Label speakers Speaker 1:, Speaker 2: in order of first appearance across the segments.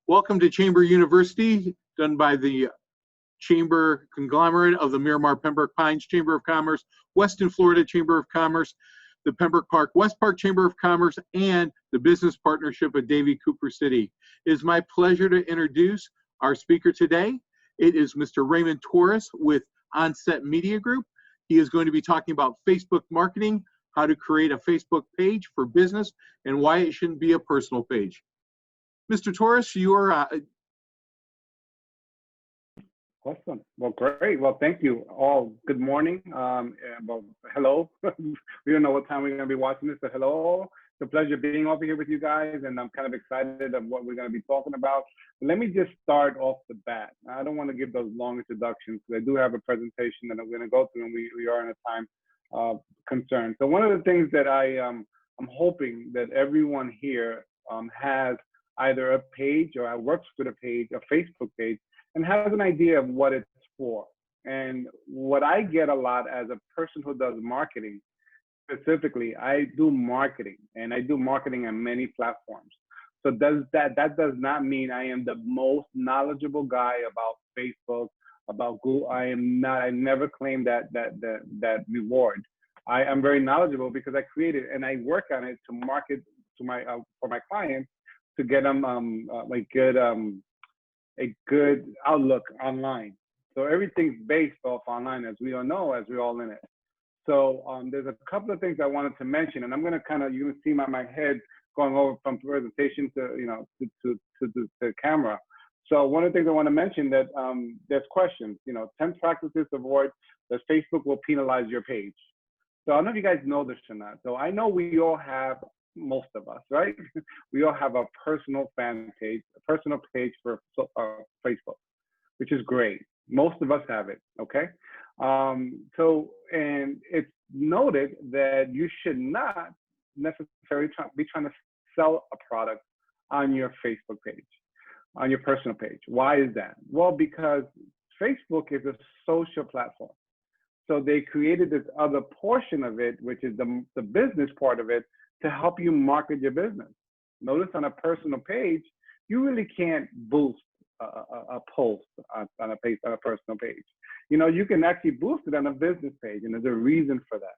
Speaker 1: Welcome to Chamber University, done by the Chamber conglomerate of the Miramar Pembroke Pines Chamber of Commerce, Weston Florida Chamber of Commerce, the Pembroke Park West Park Chamber of Commerce, and the business partnership of Davie Cooper City. It is my pleasure to introduce our speaker today. It is Mr. Raymond Torres with OnSet Media Group. He is going to be talking about Facebook marketing, how to create a Facebook page for business, and why it shouldn't be a personal page. Mr. Torres, you are
Speaker 2: Awesome. Well, great. Well, thank you all. Good morning. Well, hello. We don't know what time we're going to be watching this, so hello. It's a pleasure being over here with you guys, and I'm kind of excited of what we're going to be talking about. But let me just start off the bat. I don't want to give those long introductions because I do have a presentation that I'm going to go through, and we are in a time of concern. So one of the things that I'm hoping that everyone here has either a page or works with a page, a Facebook page, and has an idea of what it's for. And what I get a lot as a person who does marketing, specifically, I do marketing, and I do marketing on many platforms. So that does not mean I am the most knowledgeable guy about Facebook, about Google. I am not. I never claim that reward. I am very knowledgeable because I create it and I work on it to market to my for my clients to get them a good outlook online. So everything's based off online, as we all know, as we're all in it. So there's a couple of things I wanted to mention, and I'm going to kind of, you can see my head going over from presentation to the camera. So one of the things I want to mention that there's questions, 10 practices to avoid that Facebook will penalize your page. So I don't know if you guys know this or not. So I know we all have, most of us, right? We all have a personal fan page, a personal page for Facebook, which is great. Most of us have it, okay? And it's noted that you should not necessarily be trying to sell a product on your Facebook page, on your personal page. Why is that? Well, because Facebook is a social platform. So they created this other portion of it, which is the business part of it, to help you market your business. Notice on a personal page, you really can't boost a post on a personal page. You can actually boost it on a business page, and there's a reason for that.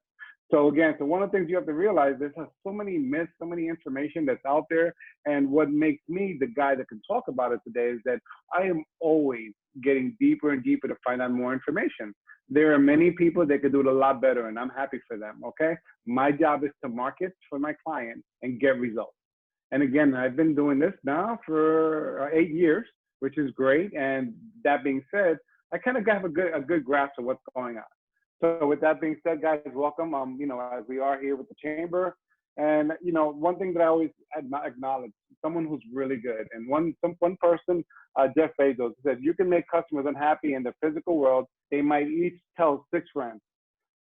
Speaker 2: So again, one of the things you have to realize, there's so many myths, so many information that's out there, and what makes me the guy that can talk about it today is that I am always getting deeper and deeper to find out more information. There are many people that could do it a lot better, and I'm happy for them, okay? My job is to market for my clients and get results. And again, I've been doing this now for 8 years, which is great. And that being said, I kind of have a good grasp of what's going on. So with that being said, guys, welcome, as we are here with the chamber. And, one thing that I always acknowledge, someone who's really good. And one person, Jeff Bezos, said, you can make customers unhappy in the physical world. They might each tell 6 friends.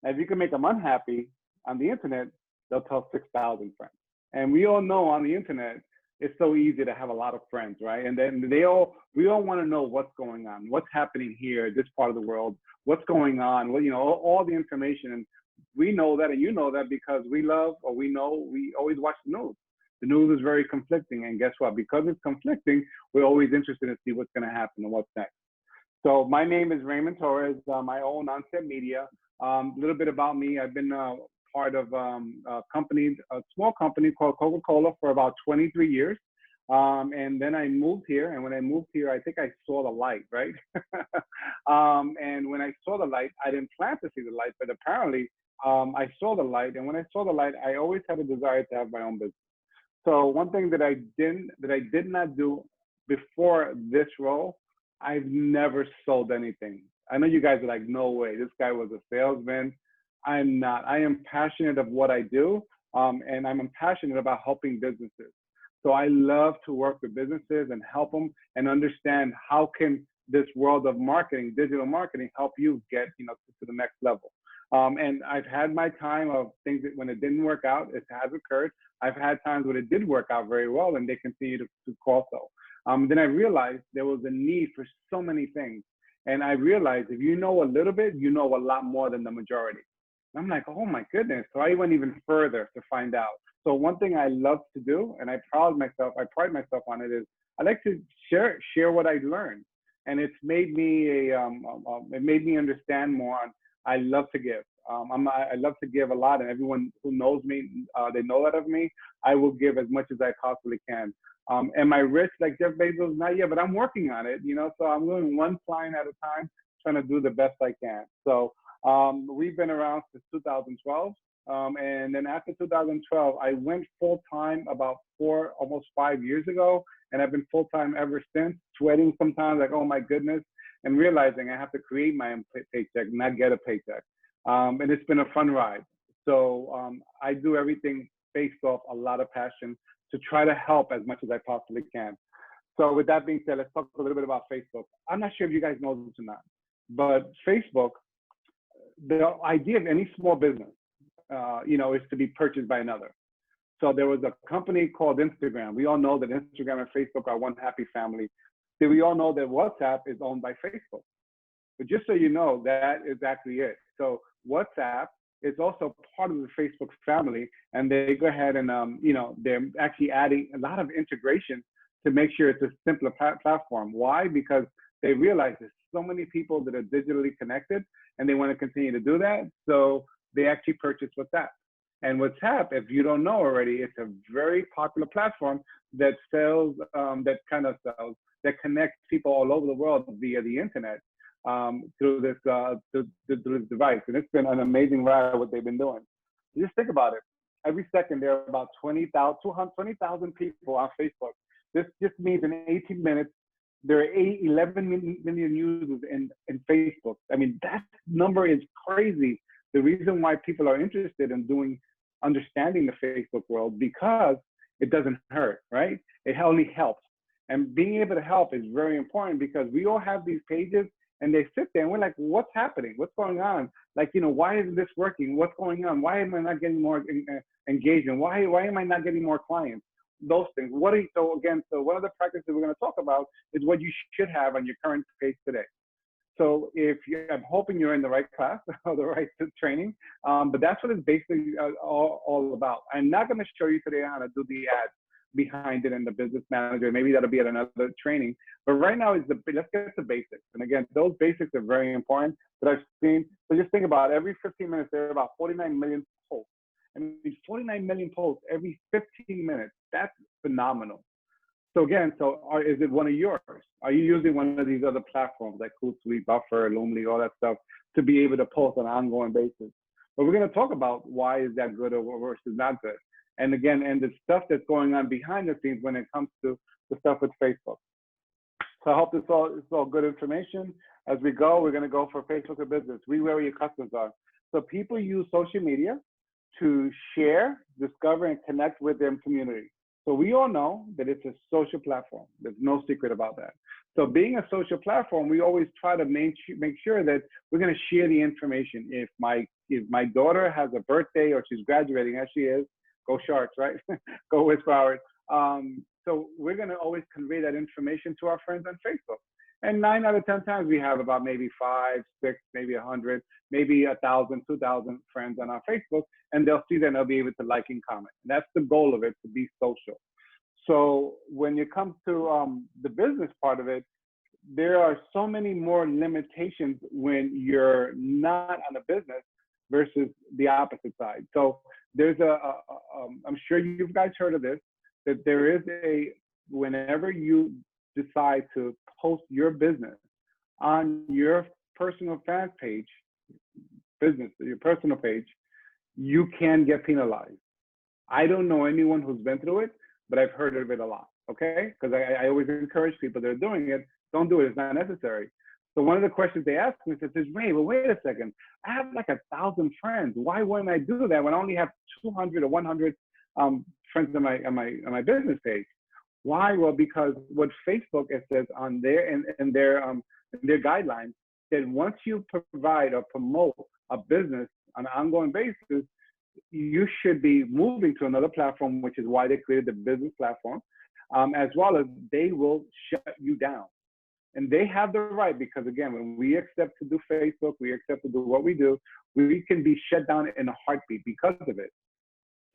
Speaker 2: And if you can make them unhappy on the internet, they'll tell 6,000 friends. And we all know on the internet, it's so easy to have a lot of friends, right? And then we all want to know what's going on, what's happening here, this part of the world, what's going on, well, all the information. And we know that, and you know that because we always watch the news. The news is very conflicting, and guess what? Because it's conflicting, we're always interested to see what's going to happen and what's next. So my name is Raymond Torres. I own OnSet Media. A little bit about me. I've been part of a small company called Coca-Cola for about 23 years. And then I moved here, and when I moved here, I think I saw the light, right? And when I saw the light, I didn't plan to see the light, but apparently I saw the light. And when I saw the light, I always had a desire to have my own business. So one thing that I did not do before this role, I've never sold anything. I know you guys are like, no way, this guy was a salesman. I'm not. I am passionate of what I do, and I'm passionate about helping businesses. So I love to work with businesses and help them and understand how can this world of marketing, digital marketing, help you get to the next level. And I've had my time of things that when it didn't work out, it has occurred. I've had times when it did work out very well, and they continue to also. Then I realized there was a need for so many things. And I realized if you know a little bit, you know a lot more than the majority. I'm like, oh my goodness. So I went even further to find out. So one thing I love to do, and I pride myself on it, is I like to share what I learned, and it's made me it made me understand more. I love to give. I love to give a lot, and everyone who knows me, they know that of me. I will give as much as I possibly can. Am I rich like Jeff Bezos? Not yet, but I'm working on it. So I'm going one client at a time, trying to do the best I can. So we've been around since 2012. And then after 2012, I went full time about almost 5 years ago, and I've been full time ever since. Sweating sometimes, like, oh my goodness, and realizing I have to create my own paycheck, not get a paycheck. And it's been a fun ride. So I do everything based off a lot of passion to try to help as much as I possibly can. So with that being said, let's talk a little bit about Facebook. I'm not sure if you guys know this or not, but Facebook, the idea of any small business, is to be purchased by another. So there was a company called Instagram. We all know that Instagram and Facebook are one happy family. So we all know that WhatsApp is owned by Facebook. But just so you know, that is actually it. So WhatsApp is also part of the Facebook family, and they go ahead and they're actually adding a lot of integration to make sure it's a simpler platform. Why? Because they realize there's so many people that are digitally connected, and they want to continue to do that. So they actually purchased WhatsApp. And WhatsApp, if you don't know already, it's a very popular platform that that connects people all over the world via the internet through this device. And it's been an amazing ride what they've been doing. Just think about it. Every second, there are about 20,000 people on Facebook. This just means in 18 minutes, there are 11 million users in Facebook. I mean, that number is crazy. The reason why people are interested in understanding the Facebook world, because it doesn't hurt, right? It only helps. And being able to help is very important, because we all have these pages and they sit there and we're like, what's happening? What's going on? Like, why isn't this working? What's going on? Why am I not getting more engagement? Why am I not getting more clients? Those things. So one of the practices we're going to talk about is what you should have on your current page today. So I'm hoping you're in the right class or the right training, but that's what it's basically all about. I'm not going to show you today how to do the ads behind it and the business manager. Maybe that'll be at another training. But right now let's get to basics. And again, those basics are very important that I've seen. So just think about it. Every 15 minutes, there are about 49 million posts. I mean, 49 million posts every 15 minutes. That's phenomenal. So again, is it one of yours? Are you using one of these other platforms like Hootsuite, Buffer, Loomly, all that stuff to be able to post on an ongoing basis? But we're going to talk about why is that good or versus not good. And again, and the stuff that's going on behind the scenes when it comes to the stuff with Facebook. So I hope it's all good information. As we go, we're going to go for Facebook for Business. Where your customers are. So people use social media to share, discover, and connect with their community. So we all know that it's a social platform. There's no secret about that. So being a social platform, we always try to make sure that we're going to share the information. If my daughter has a birthday or she's graduating, as she is, go Sharks, right? Go West Flowers. So we're going to always convey that information to our friends on Facebook. And 9 out of 10 times we have about maybe 5, 6, maybe 100, maybe 1,000, 2,000 friends on our Facebook, and they'll see that and they'll be able to like and comment. And that's the goal of it, to be social. So when it comes to the business part of it, there are so many more limitations when you're not on a business versus the opposite side. So there's I'm sure you guys heard of this, that there is whenever you decide to post your business on your personal fan page, your personal page, you can get penalized. I don't know anyone who's been through it, but I've heard of it a lot, okay? Because I always encourage people that are doing it, don't do it, it's not necessary. So one of the questions they ask me is, Ray, well, wait a second, I have like 1,000 friends. Why wouldn't I do that when I only have 200 or 100 friends on my business page? Why? Well, because what Facebook says on their guidelines, that once you provide or promote a business on an ongoing basis, you should be moving to another platform, which is why they created the business platform, as well as they will shut you down. And they have the right, because again, when we accept to do Facebook, we accept to do what we do, we can be shut down in a heartbeat because of it.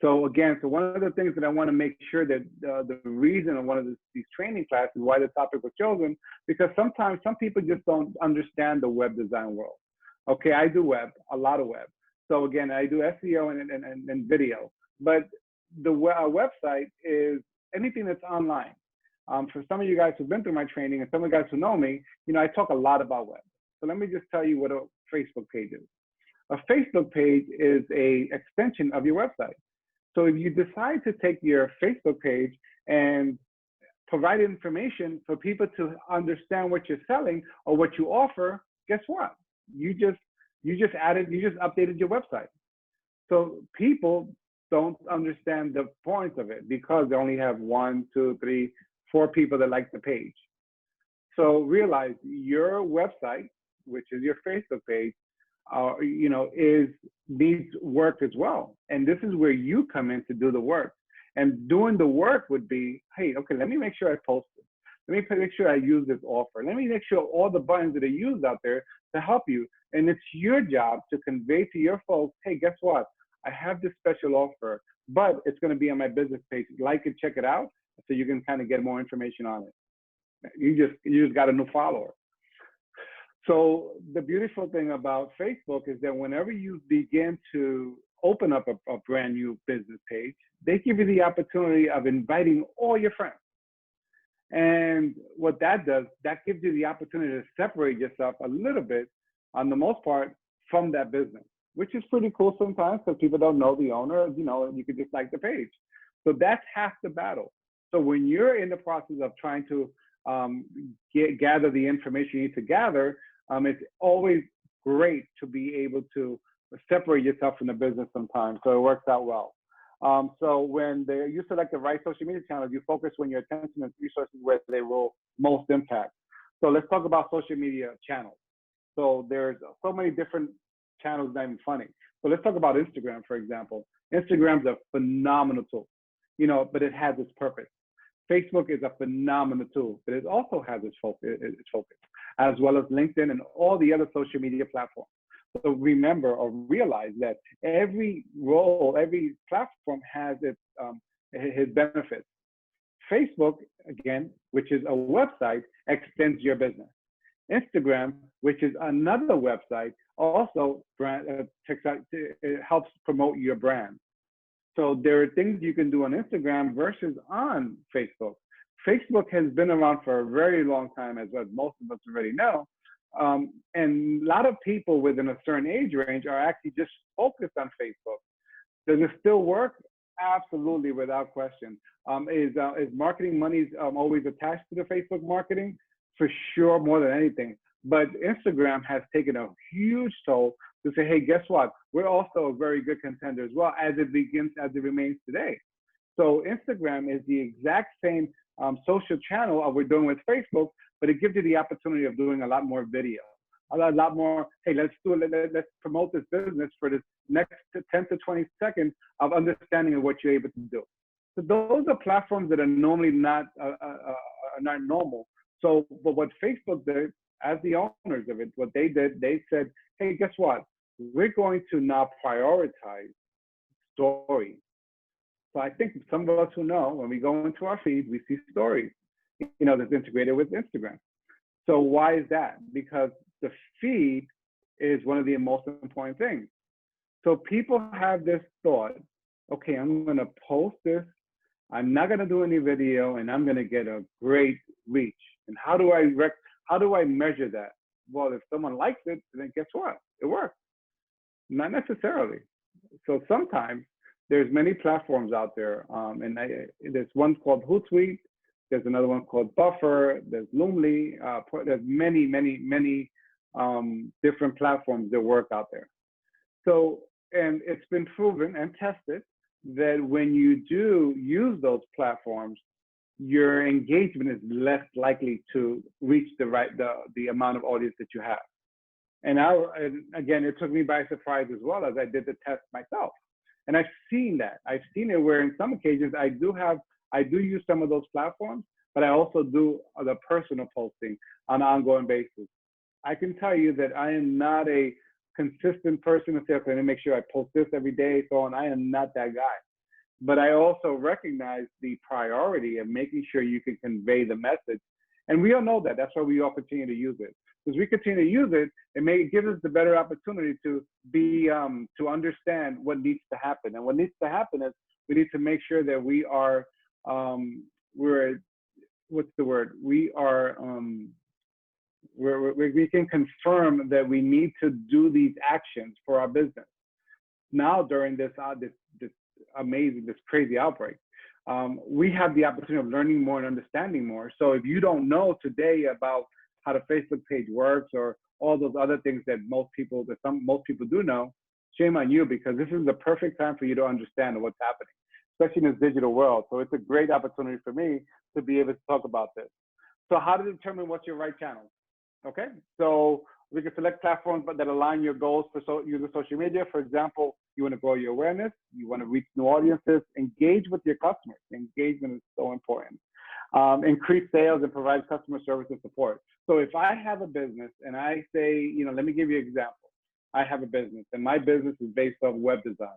Speaker 2: So again, so one of the things that I want to make sure that the reason of one of these training classes, why the topic was chosen, because sometimes some people just don't understand the web design world. Okay, I do web, a lot of web. So again, I do SEO and video, but the website is anything that's online. For some of you guys who've been through my training and some of the guys who know me, you know, I talk a lot about web. So let me just tell you what a Facebook page is. A Facebook page is a extension of your website. So if you decide to take your Facebook page and provide information for people to understand what you're selling or what you offer, guess what? You just updated your website. So people don't understand the point of it because they only have 1, 2, 3, 4 people that like the page. So realize your website, which is your Facebook page, you know, needs work as well. And this is where you come in to do the work. And doing the work would be, hey, okay, let me make sure I post it. Let me make sure I use this offer. Let me make sure all the buttons that are used out there to help you. And it's your job to convey to your folks, hey, guess what? I have this special offer, but it's going to be on my business page. Like it, check it out, so you can kind of get more information on it. You just got a new follower. So the beautiful thing about Facebook is that whenever you begin to open up a brand new business page, they give you the opportunity of inviting all your friends. And what that does, that gives you the opportunity to separate yourself a little bit, on the most part, from that business, which is pretty cool sometimes because people don't know the owner, you know, you could just like the page. So that's half the battle. So when you're in the process of trying to gather the information you need to gather, it's always great to be able to separate yourself from the business sometimes. So it works out well. So when you select the right social media channels, you focus when your attention and resources where they will most impact. So let's talk about social media channels. So there's so many different channels, not even funny. So let's talk about Instagram, for example. Instagram's a phenomenal tool, you know, but it has its purpose. Facebook is a phenomenal tool, but it also has its focus, as well as LinkedIn and all the other social media platforms. So remember or realize that every platform has its benefits. Facebook, again, which is a website, extends your business. Instagram, which is another website, also it helps promote your brand. So there are things you can do on Instagram versus on Facebook. Facebook has been around for a very long time, as most of us already know. And a lot of people within a certain age range are actually just focused on Facebook. Does it still work? Absolutely, without question. Is marketing monies always attached to the Facebook marketing? For sure, more than anything. But Instagram has taken a huge toll to say, hey, guess what? We're also a very good contender as well, as it remains today. So Instagram is the exact same social channel we're doing with Facebook, but it gives you the opportunity of doing a lot more video, a lot more, hey, let's promote this business for this next 10 to 20 seconds of understanding of what you're able to do. So those are platforms that are normally not normal. So, but what Facebook did, as the owners of it, what they did, they said, hey, guess what? We're going to now prioritize stories. So I think some of us who know, when we go into our feeds, we see stories, you know, that's integrated with Instagram. So why is that? Because the feed is one of the most important things. So people have this thought, okay, I'm going to post this. I'm not going to do any video, and I'm going to get a great reach. And how do I measure that? Well, if someone likes it, then guess what? It works. Not necessarily. So sometimes there's many platforms out there, and there's one called Hootsuite. There's another one called Buffer. There's Loomly. There's many different platforms that work out there. So, and it's been proven and tested that when you do use those platforms, your engagement is less likely to reach the amount of audience that you have. And again, it took me by surprise as well, as I did the test myself. And I've seen that. I've seen it where in some occasions I do use some of those platforms, but I also do the personal posting on an ongoing basis. I can tell you that I am not a consistent person to say, okay, let me make sure I post this every day, so on. I am not that guy. but I also recognize the priority of making sure you can convey the message. And we all know that. That's why we all continue to use it. As we continue to use it, it may give us the better opportunity to be to understand what needs to happen. And what needs to happen is we need to make sure that we are we're what's the word? We can confirm that we need to do these actions for our business. Now during this crazy outbreak, we have the opportunity of learning more and understanding more. So if you don't know today about how the Facebook page works or all those other things that most people do know, shame on you, because this is the perfect time for you to understand what's happening, especially in this digital world. So it's a great opportunity for me to be able to talk about this. So how to determine what's your right channel? Okay, so we can select platforms that align your goals for using social media. For example, you want to grow your awareness, you want to reach new audiences, engage with your customers. Engagement is so important. Increase sales and provide customer service and support. So if I have a business and I say, let me give you an example. I have a business and my business is based off web design.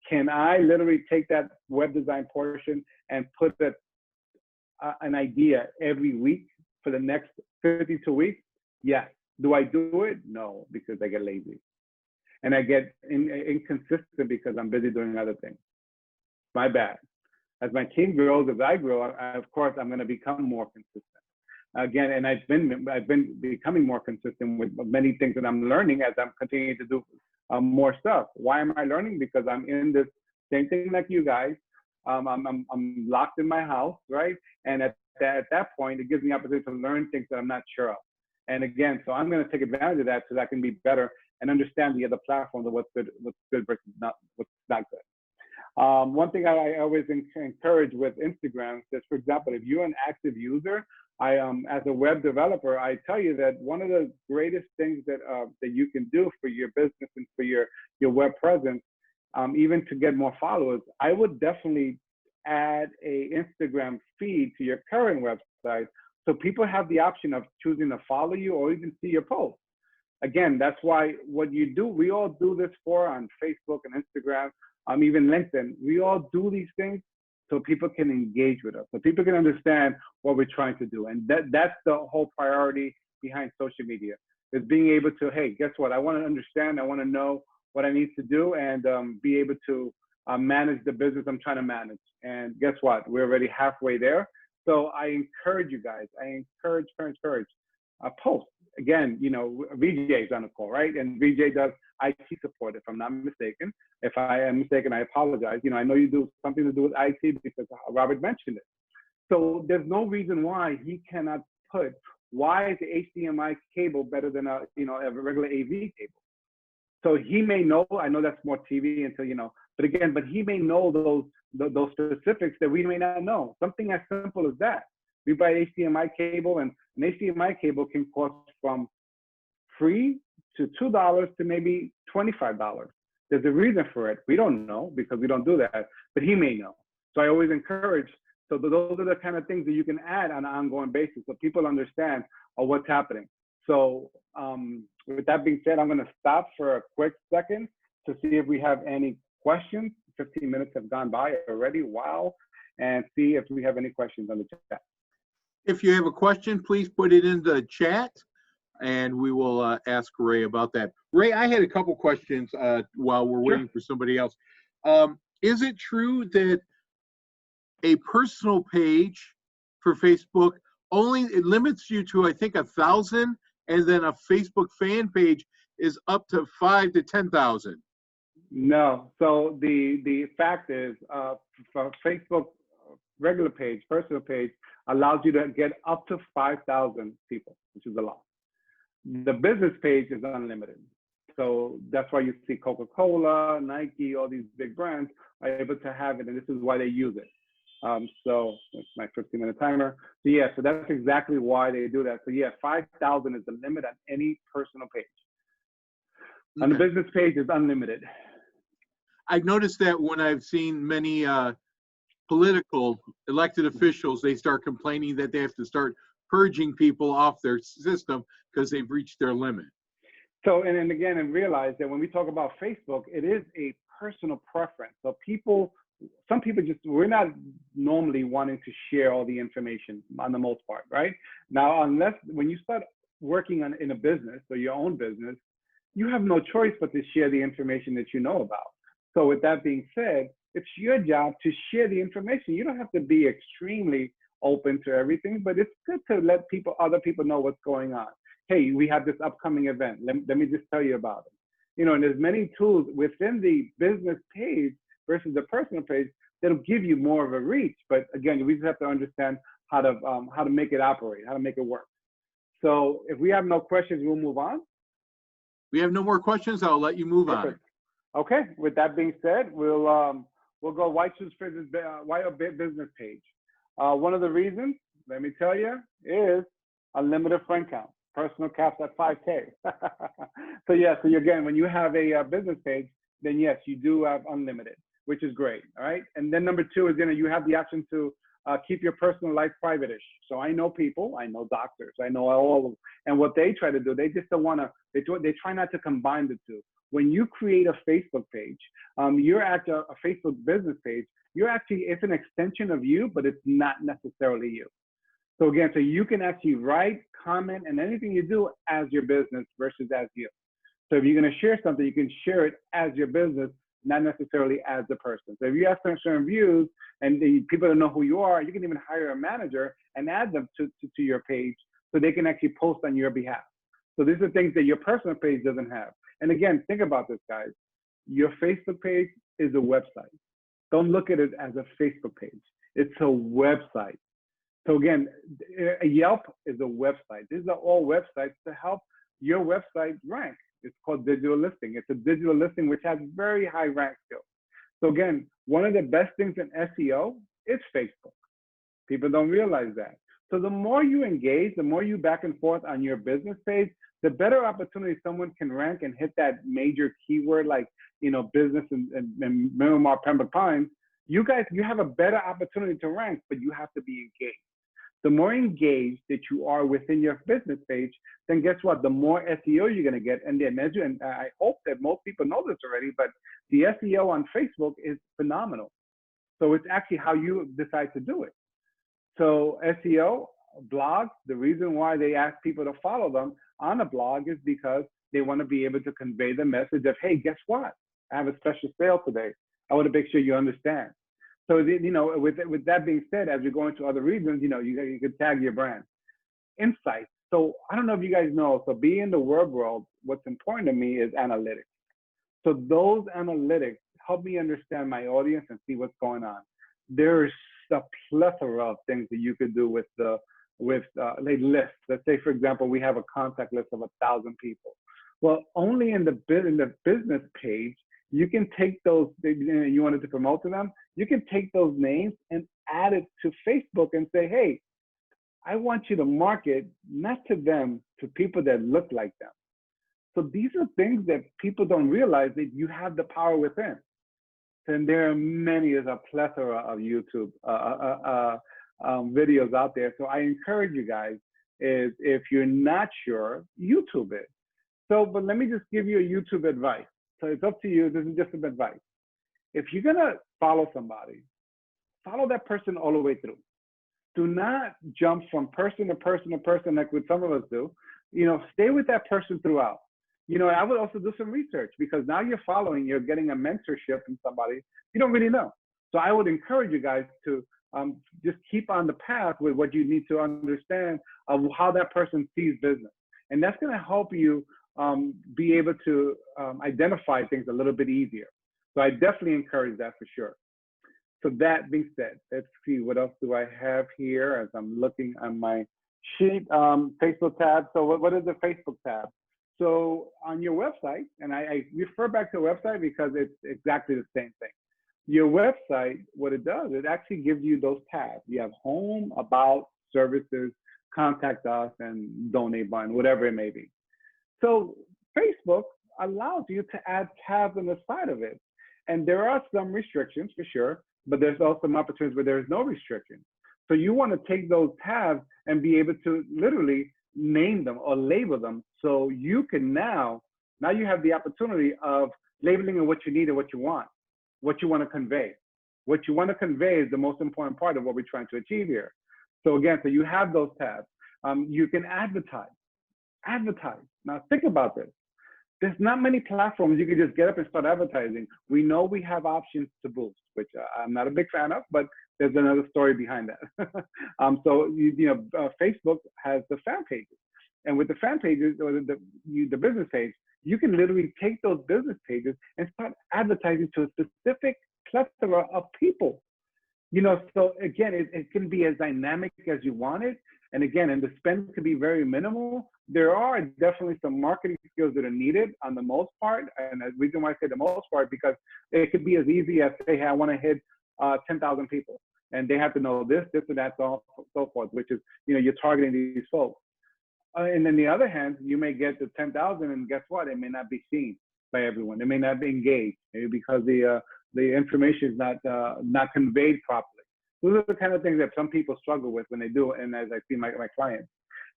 Speaker 2: Can I literally take that web design portion and put an idea every week for the next 52 weeks? Yes. Do I do it? No, because I get lazy. And I get inconsistent because I'm busy doing other things. My bad. As my team grows, as I grow, of course, I'm going to become more consistent. Again, and I've been becoming more consistent with many things that I'm learning as I'm continuing to do more stuff. Why am I learning? Because I'm in this same thing like you guys. I'm locked in my house, right? And at that point, it gives me the opportunity to learn things that I'm not sure of. And again, so I'm going to take advantage of that so that I can be better and understand the other platforms of what's good versus what's not good. One thing I always encourage with Instagram is, for example, if you're an active user, as a web developer, I tell you that one of the greatest things that you can do for your business and for your web presence, even to get more followers, I would definitely add a Instagram feed to your current website so people have the option of choosing to follow you or even see your posts. Again, that's why what you do, we all do this on Facebook and Instagram, even LinkedIn. We all do these things so people can engage with us, so people can understand what we're trying to do. And that's the whole priority behind social media, is being able to, hey, guess what? I want to understand, I want to know what I need to do and be able to manage the business I'm trying to manage. And guess what? We're already halfway there. So I encourage you guys, encourage, post. Again, VJ is on the call, right? And VJ does IT support, if I'm not mistaken. If I am mistaken, I apologize. I know you do something to do with IT because Robert mentioned it. So there's no reason why he cannot put, why is the HDMI cable better than a regular AV cable? So he may know, I know that's more TV until, but he may know those specifics that we may not know. Something as simple as that. We buy HDMI cable, and an HDMI cable can cost from free to $2 to maybe $25. There's a reason for it. We don't know because we don't do that, but he may know. So I always encourage, so those are the kind of things that you can add on an ongoing basis so people understand what's happening. So with that being said, I'm going to stop for a quick second to see if we have any questions. 15 minutes have gone by already. Wow. And see if we have any questions on the chat.
Speaker 1: If you have a question, please put it in the chat and we will ask Ray about that. Ray, I had a couple questions while we're waiting for somebody else. Is it true that a personal page for Facebook it limits you to, I think, 1,000, and then a Facebook fan page is up to 5,000 to 10,000?
Speaker 2: No. So the fact is, for Facebook regular page, personal page, allows you to get up to 5,000 people, which is a lot. The business page is unlimited. So that's why you see Coca-Cola, Nike, all these big brands are able to have it, and this is why they use it. So it's my 15-minute timer. So yeah, so that's exactly why they do that. So yeah, 5,000 is the limit on any personal page. Okay. On the business page, is unlimited.
Speaker 1: I've noticed that when I've seen many political elected officials, they start complaining that they have to start purging people off their system because they've reached their limit.
Speaker 2: So, and again, and realize that when we talk about Facebook, it is a personal preference. So people some people we're not normally wanting to share all the information on the most part, right? Now, unless when you start working in a business or your own business, you have no choice but to share the information that you know about. So with that being said, it's your job to share the information. You don't have to be extremely open to everything, but it's good to let other people know what's going on. Hey, we have this upcoming event. Let me just tell you about it. You know, and there's many tools within the business page versus the personal page that'll give you more of a reach. But again, we just have to understand how to make it operate, how to make it work. So if we have no questions, we'll move on.
Speaker 1: We have no more questions. I'll let you move
Speaker 2: Perfect. on. Okay. With that being said, we'll go why choose business page. One of the reasons, let me tell you, is unlimited friend count. Personal caps at 5K. So yeah, so again, when you have a business page, then yes, you do have unlimited, which is great. All right. And then number two is, you have the option to keep your personal life private-ish. So I know people, I know doctors, I know all of them. And what they try to do, they just don't want to, they try not to combine the two. When you create a Facebook page, you're actually a Facebook business page, it's an extension of you, but it's not necessarily you. So again, so you can actually write, comment, and anything you do as your business versus as you. So if you're going to share something, you can share it as your business, not necessarily as the person. So if you have certain views and the people don't know who you are, you can even hire a manager and add them to your page so they can actually post on your behalf. So these are things that your personal page doesn't have. And again, think about this, guys. Your Facebook page is a website. Don't look at it as a Facebook page. It's a website. So again, a Yelp is a website. These are all websites to help your website rank. It's called digital listing. It's a digital listing which has very high rank skills. So again, one of the best things in SEO is Facebook. People don't realize that. So the more you engage, the more you back and forth on your business page, the better opportunity someone can rank and hit that major keyword like, business and Miramar Pembroke Pines. You have a better opportunity to rank, but you have to be engaged. The more engaged that you are within your business page, then guess what? The more SEO you're going to get. And I hope that most people know this already, but the SEO on Facebook is phenomenal. So it's actually how you decide to do it. So SEO, blogs, the reason why they ask people to follow them on a blog is because they want to be able to convey the message of, hey, guess what? I have a special sale today. I want to make sure you understand. So, with that being said, as we go into other reasons, you could tag your brand. Insights. So I don't know if you guys know, so being in the world, what's important to me is analytics. So those analytics help me understand my audience and see what's going on. There's a plethora of things that you could do with lists. Let's say, for example, we have a contact list of 1,000 people. Well, only in the business page, you can take those, you wanted to promote to them, you can take those names and add it to Facebook and say, hey, I want you to market not to them, to people that look like them. So these are things that people don't realize that you have the power within. And there are there's a plethora of YouTube videos out there. So I encourage you guys, is if you're not sure, YouTube it. So, but let me just give you a YouTube advice. So it's up to you. This is just some advice. If you're going to follow somebody, follow that person all the way through. Do not jump from person to person to person like what some of us do. Stay with that person throughout. I would also do some research because now you're getting a mentorship from somebody you don't really know. So I would encourage you guys to just keep on the path with what you need to understand of how that person sees business. And that's going to help you be able to identify things a little bit easier. So I definitely encourage that for sure. So that being said, let's see, what else do I have here as I'm looking on my sheet, Facebook tab. So what is the Facebook tab? So on your website, and I refer back to the website because it's exactly the same thing. Your website, what it does, it actually gives you those tabs. You have home, about, services, contact us, and donate button, whatever it may be. So Facebook allows you to add tabs on the side of it. And there are some restrictions for sure, but there's also some opportunities where there's no restrictions. So you want to take those tabs and be able to literally name them or label them. So you can now you have the opportunity of labeling what you need and what you want to convey. what you want to convey is the most important part of what we're trying to achieve here. So again, so you have those tabs. You can advertise. Advertise. Now think about this. There's not many platforms you can just get up and start advertising. We know we have options to boost, which I'm not a big fan of, but there's another story behind that. Facebook has the fan pages. And with the fan pages, or the business page, you can literally take those business pages and start advertising to a specific plethora of people. So again, it can be as dynamic as you want it. And again, and the spend could be very minimal. There are definitely some marketing skills that are needed on the most part. And the reason why I say the most part, because it could be as easy as say, hey, I want to hit 10,000 people. And they have to know this, and that, so forth, which is, you're targeting these folks. And then the other hand, you may get to 10,000 and guess what? It may not be seen by everyone. It may not be engaged, maybe because the information is not conveyed properly. Those are the kind of things that some people struggle with when they do it, and as I see my clients.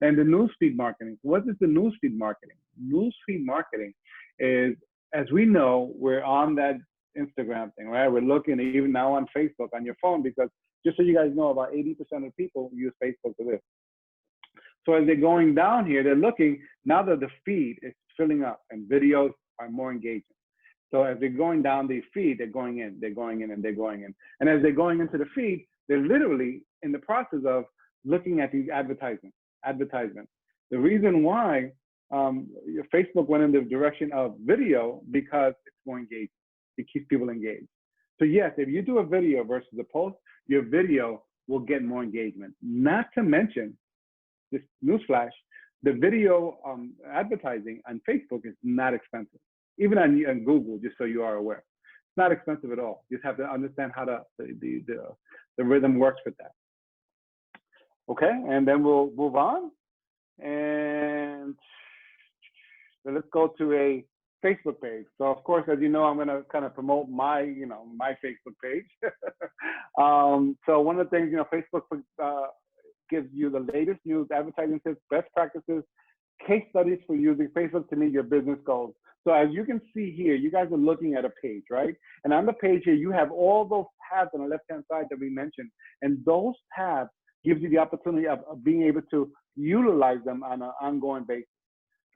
Speaker 2: And the newsfeed marketing. What is the newsfeed marketing? Newsfeed marketing is, as we know, we're on that Instagram thing, right? We're looking even now on Facebook on your phone, because just so you guys know, about 80% of people use Facebook for this. So as they're going down here, they're looking, now that the feed is filling up and videos are more engaging. So as they're going down the feed, they're going in, and they're going in. And as they're going into the feed, they're literally in the process of looking at these advertisements. The reason why Facebook went in the direction of video, because it's more engaging. It keeps people engaged. So yes, if you do a video versus a post, your video will get more engagement. Not to mention, this newsflash, the video advertising on Facebook is not expensive. Even on Google, just so you are aware. It's not expensive at all. You just have to understand how the rhythm works with that. Okay, and then we'll move on. And so let's go to a Facebook page. So of course, as you know, I'm gonna kind of promote my Facebook page. So one of the things, Facebook gives you the latest news, advertising tips, best practices, case studies for using Facebook to meet your business goals. So as you can see here, you guys are looking at a page, right? And on the page here, you have all those tabs on the left-hand side that we mentioned. And those tabs gives you the opportunity of being able to utilize them on an ongoing basis.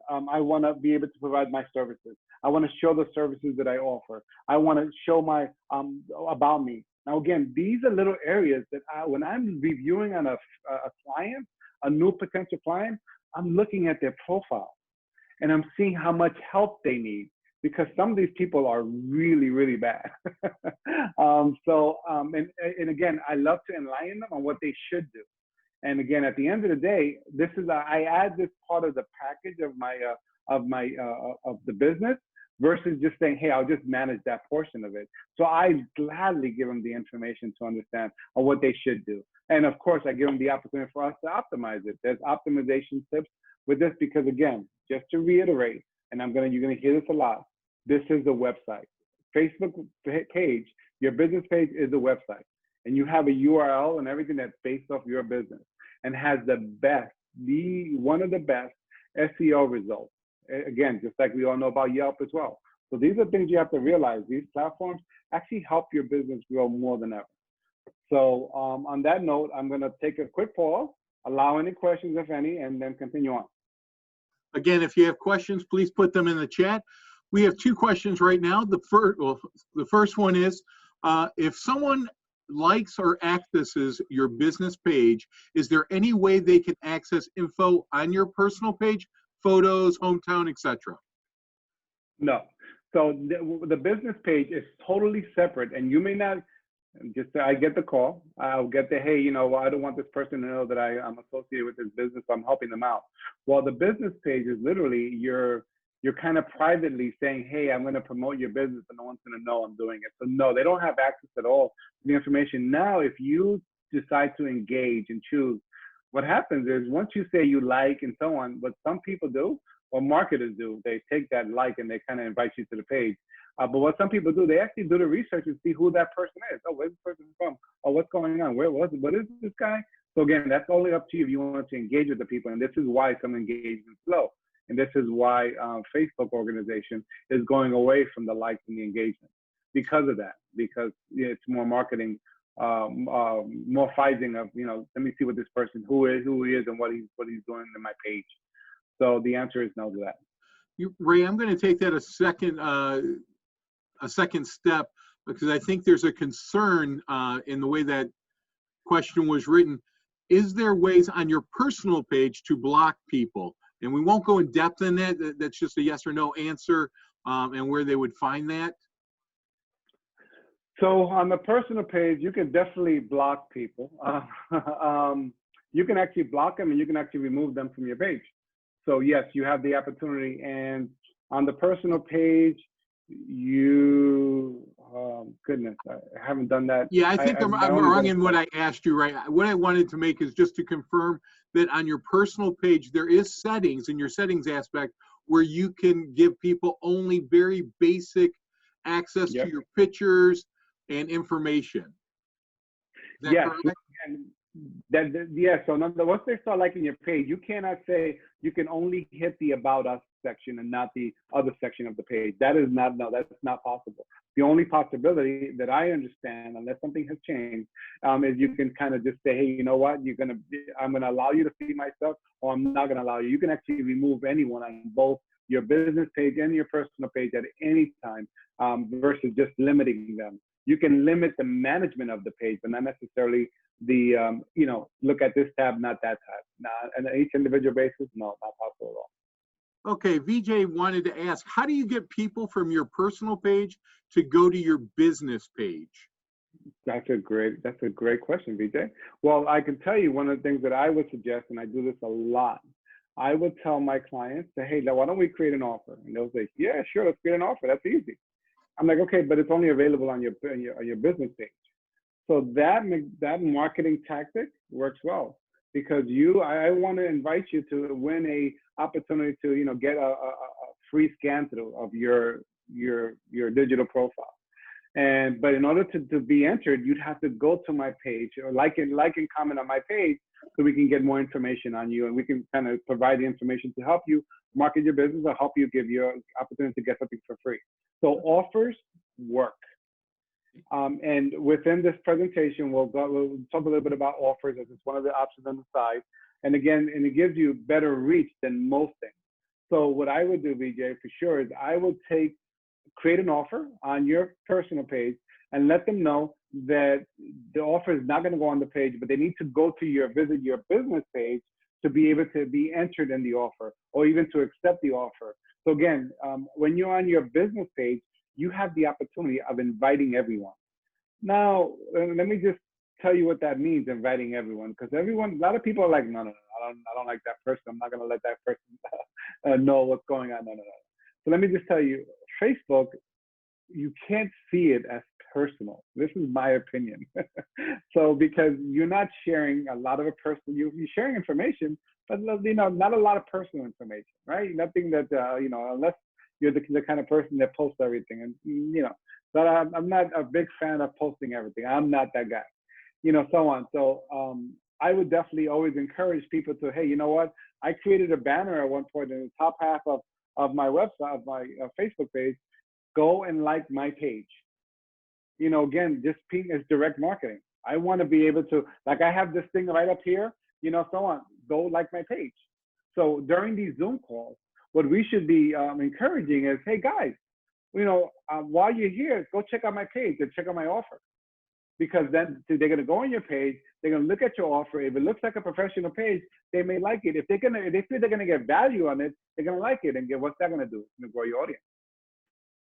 Speaker 2: I want to be able to provide my services. I want to show the services that I offer. I want to show my about me. Now, again, these are little areas that when I'm reviewing on a client, a new potential client, I'm looking at their profile and I'm seeing how much help they need, because some of these people are really, really bad. And again, I love to enlighten them on what they should do. And again, at the end of the day, this is I add this part of the package of the business versus just saying, hey, I'll just manage that portion of it. So I gladly give them the information to understand on what they should do. And of course, I give them the opportunity for us to optimize it. There's optimization tips with this, because again, just to reiterate, and you're gonna hear this a lot, this is the website. Facebook page, your business page is the website. And you have a URL and everything that's based off your business and has one of the best SEO results. Again, just like we all know about Yelp as well. So these are things you have to realize. These platforms actually help your business grow more than ever. So on that note, I'm going to take a quick pause, allow any questions, if any, and then continue on.
Speaker 1: Again, if you have questions, please put them in the chat. We have two questions right now. The first one is, if someone likes or accesses your business page, is there any way they can access info on your personal page, photos, hometown, etc.?
Speaker 2: No. So the business page is totally separate, and you may not just say, I get the call, I'll get the, hey, I don't want this person to know that I'm associated with this business, so I'm helping them out. Well, the business page is literally you're kind of privately saying, hey, I'm going to promote your business, and no one's going to know I'm doing it. So no, they don't have access at all to the information. Now, if you decide to engage and choose, what happens is once you say you like and so on, what some people do, or marketers do, they take that like and they kind of invite you to the page. But what some people do, they actually do the research and see who that person is. Oh, where's this person from? Oh, what's going on? What is this guy? So again, that's only up to you if you want to engage with the people. And this is why some engagement is slow. And this is why Facebook organization is going away from the likes and the engagement. because of that, because it's more marketing, more phasing of, let me see what this person, who he is and what he's doing in my page. So the answer is no to that.
Speaker 1: Ray, I'm going to take that a second step, because I think there's a concern in the way that question was written. Is there ways on your personal page to block people? And we won't go in depth in that. That's just a yes or no answer, and where they would find that.
Speaker 2: So on the personal page, you can definitely block people. You can actually block them, and you can actually remove them from your page. So yes, you have the opportunity. And on the personal page, goodness, I haven't done that.
Speaker 1: Yeah, I think I'm wrong in what I asked you, right? What I wanted to make is just to confirm that on your personal page, there is settings in your settings aspect where you can give people only very basic access to your pictures and information. Is that correct?
Speaker 2: So once they start liking your page, you cannot say you can only hit the About Us section and not the other section of the page. That's not possible. The only possibility that I understand, unless something has changed, is you can kind of just say, hey, you know what, I'm gonna allow you to see my stuff, or I'm not gonna allow you. You can actually remove anyone on both your business page and your personal page at any time, versus just limiting them. You can limit the management of the page, but not necessarily the, look at this tab, not that tab. Not on each individual basis, no, not possible at all.
Speaker 1: Okay, VJ wanted to ask, how do you get people from your personal page to go to your business page?
Speaker 2: That's a great question, VJ. Well, I can tell you one of the things that I would suggest, and I do this a lot. I would tell my clients, hey, now why don't we create an offer? And they'll say, yeah, sure, let's create an offer. That's easy. I'm like, okay, but it's only available on your business page. So that marketing tactic works well, because I want to invite you to win a opportunity to get a free scan through of your digital profile. But in order to be entered, you'd have to go to my page, or like and comment on my page, so we can get more information on you, and we can kind of provide the information to help you market your business, or help you give you an opportunity to get something for free. So offers work. And within this presentation, we'll talk a little bit about offers, as it's one of the options on the side. And again, it gives you better reach than most things. So what I would do, VJ, for sure, is I would create an offer on your personal page and let them know that the offer is not going to go on the page, but they need to visit your business page to be able to be entered in the offer, or even to accept the offer. So again, when you're on your business page, you have the opportunity of inviting everyone. Now, let me just tell you what that means, inviting everyone, because a lot of people are like, no, I don't like that person. I'm not going to let that person know what's going on. No. So let me just tell you, Facebook, you can't see it as personal. This is my opinion. So because you're not sharing a lot of you're sharing information, but not a lot of personal information, right? Nothing that unless you're the kind of person that posts everything, and but I'm not a big fan of posting everything. I'm not that guy, so on. So I would definitely always encourage people to, hey, you know what? I created a banner at one point in the top half of my website, of my Facebook page. Go and like my page. Again, just being as direct marketing. I want to be able to, like, I have this thing right up here, so on. Go like my page. So during these Zoom calls, what we should be encouraging is, hey guys, while you're here, go check out my page and check out my offer. Because then they're going to go on your page, they're going to look at your offer. If it looks like a professional page, they may like it. If they feel they're going to get value on it, they're going to like it. And what's that going to do? It's going to grow your audience.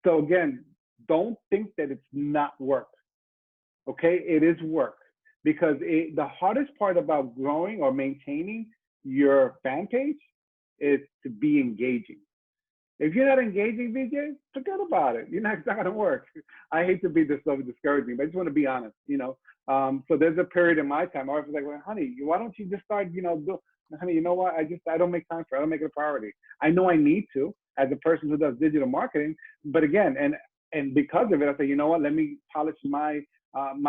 Speaker 2: So again, don't think that it's not work. Okay, it is work, because the hardest part about growing or maintaining your fan page is to be engaging. If you're not engaging, VJ, forget about it. It's not going to work. I hate to be this so discouraging, but I just want to be honest. So there's a period in my time I was like, well, honey, why don't you just start, honey, you know what? I don't make time for it. I don't make it a priority. I know I need to, as a person who does digital marketing, but again, and because of it, I say, you know what? Let me polish my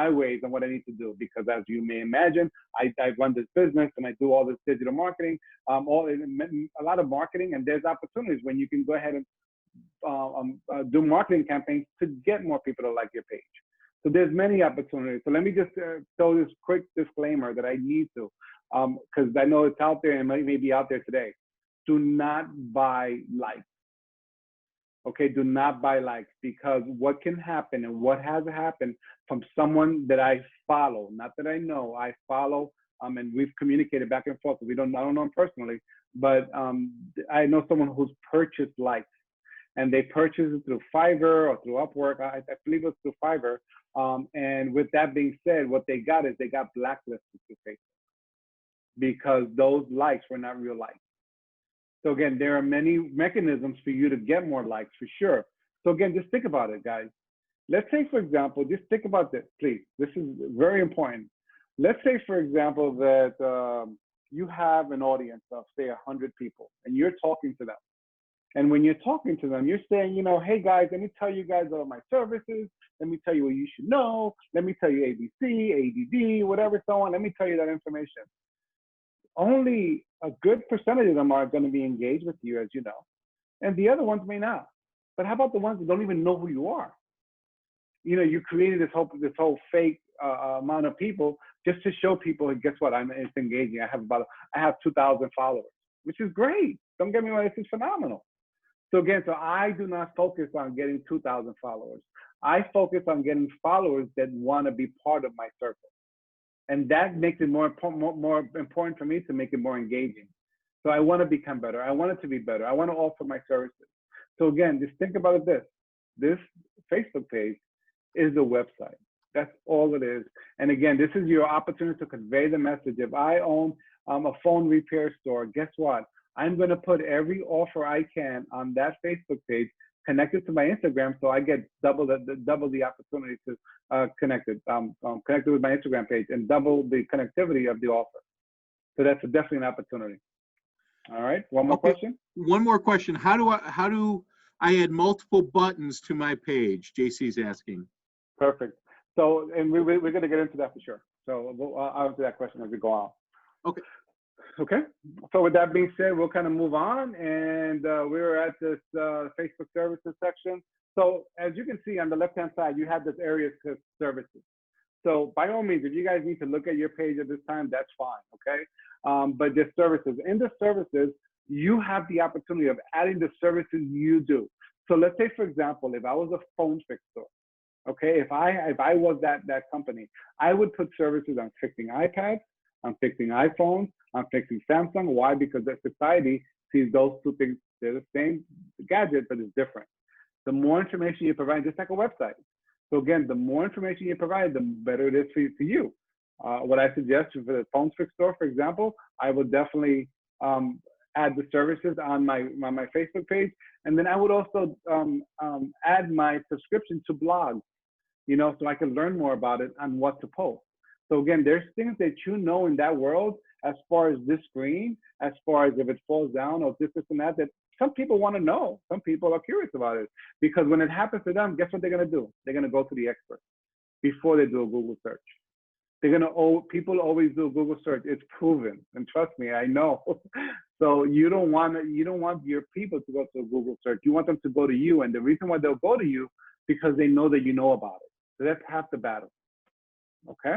Speaker 2: ways and what I need to do, because as you may imagine, I run this business and I do all this digital marketing, a lot of marketing, and there's opportunities when you can go ahead and do marketing campaigns to get more people to like your page. So there's many opportunities. So let me just throw this quick disclaimer that I need to, because I know it's out there and may be out there today. Do not buy likes. Okay, do not buy likes, because what can happen and what has happened from someone that I follow, not that I know, I follow, and we've communicated back and forth. I don't know him personally, but I know someone who's purchased likes, and they purchased it through Fiverr or through Upwork. I believe it was through Fiverr. And with that being said, what they got is they got blacklisted through Facebook because those likes were not real likes. So again, there are many mechanisms for you to get more likes, for sure. So again, just think about it, guys. Let's say, for example, just think about this, please. This is very important. Let's say, for example, that you have an audience of, say, 100 people, and you're talking to them. And when you're talking to them, you're saying, you know, hey, guys, let me tell you guys all my services. Let me tell you what you should know. Let me tell you ABC, ADD, whatever, so on. Let me tell you that information. Only a good percentage of them are going to be engaged with you, as you know, and the other ones may not. But how about the ones that don't even know who you are? You know, you created this whole fake amount of people just to show people. And guess what? It's engaging. I have 2,000 followers, which is great. Don't get me wrong. This is phenomenal. So again, I do not focus on getting 2,000 followers. I focus on getting followers that want to be part of my circle. And that makes it more important for me to make it more engaging. So I want to become better. I want it to be better. I want to offer my services. So again, just think about it this Facebook page is a website. That's all it is. And again, this is your opportunity to convey the message. If I own a phone repair store, guess what? I'm going to put every offer I can on that Facebook page connected to my Instagram, so I get double the opportunity to connected with my Instagram page and double the connectivity of the offer. So that's definitely an opportunity. All right, one more question.
Speaker 1: One more question. How do I add multiple buttons to my page? JC's asking.
Speaker 2: Perfect. So, and we're going to get into that for sure. So I'll answer that question as we go on.
Speaker 1: Okay.
Speaker 2: Okay. So with that being said, we'll kind of move on, and we're at this Facebook services section. So as you can see on the left-hand side, you have this area of services. So by all means, if you guys need to look at your page at this time, that's fine. Okay. But there's services. In the services, you have the opportunity of adding the services you do. So let's say, for example, if I was a phone fix store, okay, if I was that company, I would put services on fixing iPads, on fixing iPhones, on fixing Samsung. Why? Because the society sees those two things, they're the same gadget, but it's different. The more information you provide, just like a website. So again, the more information you provide, the better it is for you. What I suggest for the phone fix store, for example, I would definitely add the services on my Facebook page. And then I would also add my subscription to blogs, you know, so I can learn more about it and what to post. So again, there's things that you know in that world as far as this screen, as far as if it falls down or this and that some people want to know. Some people are curious about it, because when it happens to them, guess what they're going to do? They're going to go to the expert before they do a Google search. People always do a Google search. It's proven, and trust me, I know. So you don't want your people to go to a Google search. You want them to go to you, and the reason why they'll go to you because they know that you know about it. So that's half the battle. Okay.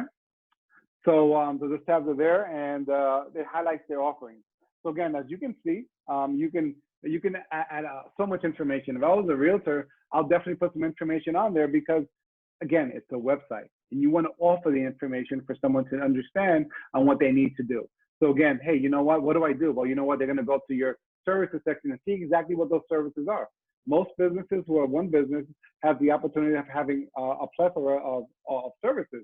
Speaker 2: So the tabs are there, and it highlights their offerings. So again, as you can see, you can add so much information. If I was a realtor, I'll definitely put some information on there because, again, it's a website, and you want to offer the information for someone to understand on what they need to do. So again, hey, you know what? What do I do? Well, you know what? They're going to go to your services section and see exactly what those services are. Most businesses who are one business have the opportunity of having a plethora of services